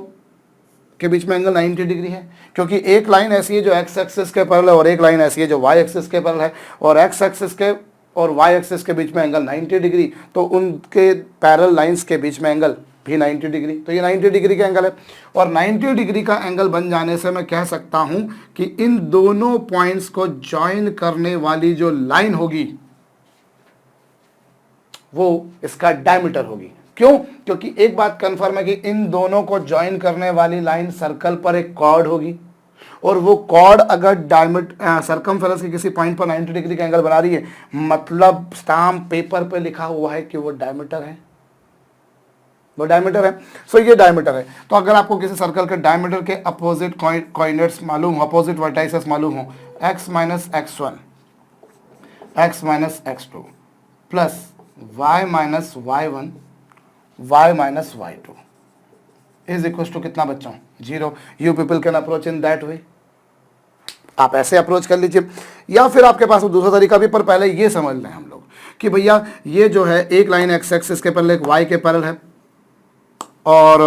के बीच में एंगल 90 डिग्री है, क्योंकि एक लाइन ऐसी है जो x एक्सिस के पैरेलल है और एक लाइन ऐसी है जो y एक्सिस के पैरेलल है, और x एक्सिस के और y एक्सिस के बीच में एंगल 90 डिग्री, तो उनके पैरेलल लाइंस के बीच में एंगल भी 90 डिग्री, तो ये 90 डिग्री का एंगल है। और 90 डिग्री का एंगल बन जाने से मैं कह सकता हूं कि इन दोनों पॉइंट्स को ज्वाइन करने वाली जो लाइन होगी वो इसका डायमीटर होगी। क्यों? क्योंकि एक बात कंफर्म है कि इन दोनों को ज्वाइन करने वाली लाइन सर्कल पर एक कॉर्ड होगी, और वो कॉर्ड अगर डायमीटर सर्कमफेरेंस के किसी पॉइंट पर 90 डिग्री का एंगल बना रही है, मतलब स्टाम्प पेपर पे लिखा हुआ है कि वो डायमीटर है, वो डायमीटर है। सो ये डायमीटर है। तो अगर आपको किसी सर्कल के डायमीटर के अपोजिट कोऑर्डिनेट्स मालूम हो, अपोजिट वर्टाइसेस मालूम हो, x - x1 x - x2 plus y - y1 y - y2 is equal to कितना बच्चों, 0। You people can approach in that way, आप ऐसे अप्रोच कर लीजिए, या फिर आपके पास दूसरा तरीका भी, पर पहले ये समझ लें हम लोग कि भैया ये जो है एक लाइन एक्स एक्सिस के पैरेलल एक वाई के पैरेलल है और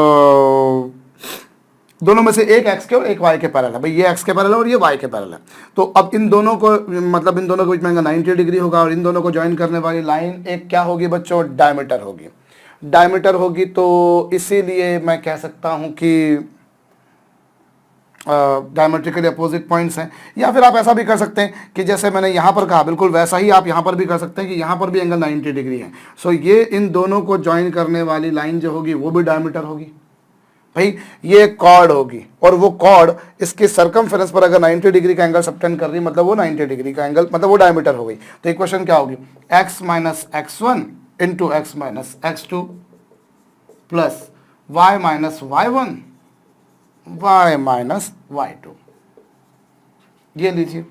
दोनों में से एक एक्स के और एक वाई के पैरेलल है। भाई ये एक्स के पैरेलल है और ये वाई के पैरेलल है। तो अब इन दोनों को मतलब इन दोनों के बीच में 90 डिग्री होगा और इन दोनों को ज्वाइन करने वाली लाइन एक क्या होगी बच्चों, डायमीटर होगी। डायमीटर होगी तो इसीलिए मैं कह सकता हूं कि डायमेट्रिकली अपोजिट पॉइंट्स हैं। या फिर आप ऐसा भी कर सकते हैं कि जैसे मैंने यहाँ पर कहा बिल्कुल वैसा ही आप यहाँ पर भी कर सकते हैं कि यहाँ पर भी एंगल 90 डिग्री है। सो ये इन दोनों को ज्वाइन करने वाली लाइन जो होगी वो भी डायमीटर होगी। भाई ये कॉर्ड होगी और वो कॉर्ड इसके सरकमफेरेंस पर अगर 90 डिग्री का एंगल सबटेंड कर रही मतलब वो 90 डिग्री का एंगल मतलब वो डायमीटर हो गई। तो इक्वेशन क्या होगी, x minus x1 into x minus x2 plus y minus y1 y minus y2। ये लीजिए,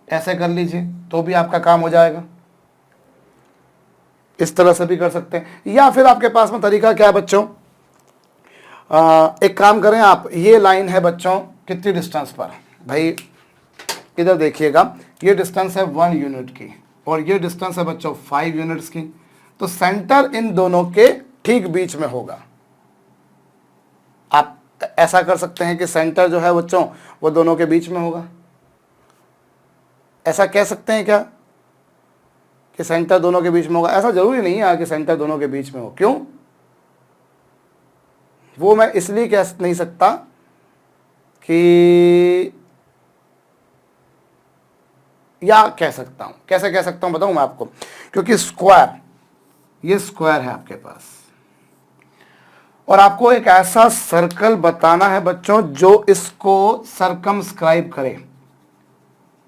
ऐसे कर लीजिए तो भी आपका काम हो जाएगा। इस तरह से भी कर सकते हैं या फिर आपके पास में तरीका क्या है बच्चों, एक काम करें आप, ये लाइन है बच्चों कितनी डिस्टेंस पर, भाई इधर देखिएगा ये डिस्टेंस है 1 यूनिट की और ये डिस्टेंस है बच्चों 5 यूनिट्स की। तो सेंटर इन दोनों के ठीक बीच में होगा। आप ऐसा कर सकते हैं कि सेंटर जो है बच्चों वो दोनों के बीच में होगा। ऐसा कह सकते हैं क्या कि सेंटर दोनों के बीच में होगा? ऐसा जरूरी नहीं है कि सेंटर दोनों के बीच में हो। क्यों? वो मैं इसलिए कह नहीं सकता कि, या कह सकता हूं, कैसे कह सकता हूं बताऊं मैं आपको, क्योंकि स्क्वायर, ये स्क्वायर है आपके पास और आपको एक ऐसा सर्कल बताना है बच्चों जो इसको सरकमस्क्राइब करे।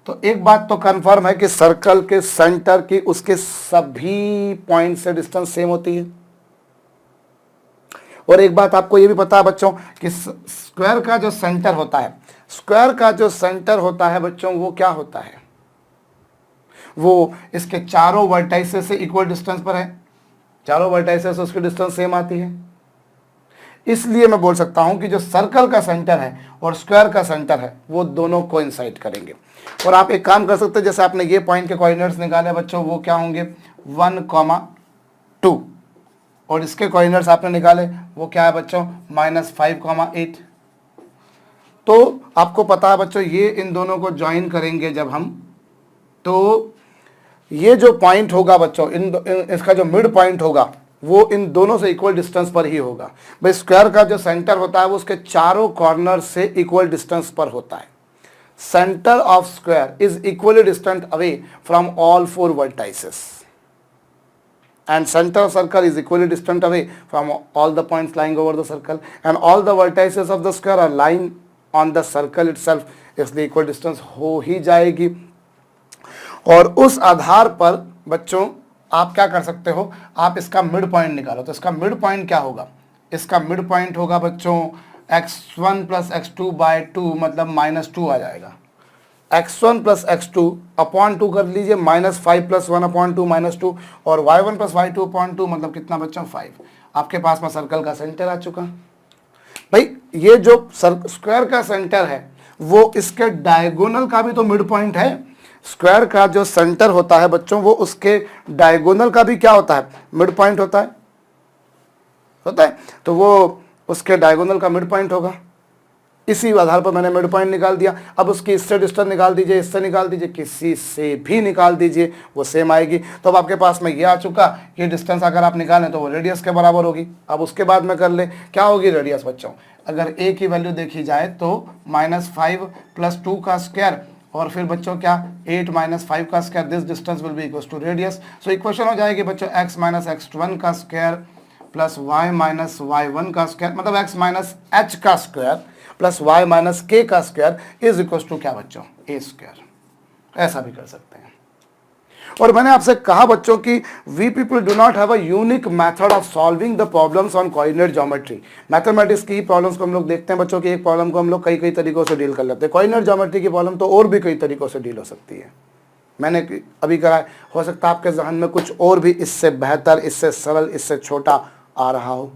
तो एक बात तो कंफर्म है कि सर्कल के सेंटर की उसके सभी पॉइंट से डिस्टेंस सेम होती है। और एक बात आपको ये भी पता है बच्चों कि स्क्वायर का जो सेंटर होता है, स्क्वायर का जो सेंटर होता है बच्चों वो क्या होता है, वो इसके चारों वर्टाइसेस से इक्वल डिस्टेंस पर है। चारों वर्टाइसेस से उसकी डिस्टेंस सेम आती है। इसलिए मैं बोल सकता हूं कि जो सर्कल का सेंटर है और स्क्वायर का सेंटर है वो दोनों कोइंसाइड करेंगे। और आप एक काम कर सकते हैं, जैसे आपने ये पॉइंट के कोऑर्डिनेट्स निकाले बच्चों, वो क्या होंगे 1, 2 और इसके कोऑर्डिनेट्स आपने निकाले वो क्या है बच्चों -5, 8। तो आपको पता है बच्चों ये इन दोनों को ज्वाइन करेंगे जब हम, तो ये जो पॉइंट होगा बच्चों इसका जो मिड पॉइंट होगा वो इन दोनों से इक्वल डिस्टेंस पर ही होगा। भाई स्क्वायर का जो सेंटर होता है वो उसके चारों कॉर्नर से इक्वल डिस्टेंस पर होता है। Centre of square is equally distant away from all 4 vertices and center of circle is equally distant away from all the points lying over the circle and all the vertices of the square are lying on the circle itself, इसलिए equal distance हो ही जाएगी। और उस आधार पर बच्चों आप क्या कर सकते हो, आप इसका मिड पॉइंट निकालो। तो इसका मिड पॉइंट क्या होगा, इसका मिड पॉइंट होगा बच्चों x1 प्लस x2 बाय 2 मतलब -2 आ जाएगा। x1 प्लस x2 अपॉन 2 कर लीजिए, -5 प्लस 1 अपॉन 2 -2 और y1 प्लस y2 अपॉन 2 मतलब कितना बच्चों 5। आपके पास में सर्कल का सेंटर आ चुका। भाई ये जो स्क्वायर का सेंटर है वो इसके डायगोनल का भी तो मिड पॉइंट है। स्क्वायर का जो सेंटर होता है बच्चों वो उसके डायगोनल का भी क्या होता है, मिड पॉइंट होता है। तो वो उसके डायगोनल का मिड पॉइंट होगा। इसी आधार पर मैंने मिड पॉइंट निकाल दिया। अब उसकी इससे डिस्टेंस निकाल दीजिए, इससे निकाल दीजिए, किसी से भी निकाल दीजिए वो सेम आएगी। तो अब आपके पास में ये आ चुका, ये डिस्टेंस अगर आप निकालें तो वो रेडियस के बराबर होगी। अब उसके बाद में कर ले, क्या होगी रेडियस बच्चों, अगर a की वैल्यू देखी जाए तो -5 प्लस 2 का स्क्वायर और फिर बच्चों क्या 8 - 5 का square, this distance will be equal to radius. So equation हो जाएगी बच्चों x - x1 का स्क्वायर प्लस y - y1 का स्क्वायर मतलब x - h का square plus y minus k का स्क्वायर इज इक्वल टू क्या बच्चों a स्क्वायर। ऐसा भी कर सकते हैं। और मैंने आपसे कहा बच्चों कि we people do not have a unique method of solving the problems on coordinate geometry. Mathematics की प्रॉब्लम्स को हम लोग देखते हैं बच्चों की, एक प्रॉब्लम को हम लोग कई तरीकों से डील कर लेते हैं। कोऑर्डिनेट ज्योमेट्री की प्रॉब्लम तो और भी कई तरीकों से डील हो सकती है। मैंने अभी करा, हो सकता है आपके जहन में कुछ और भी इससे बेहतर, इससे सरल, इससे छोटा आ रहा हो।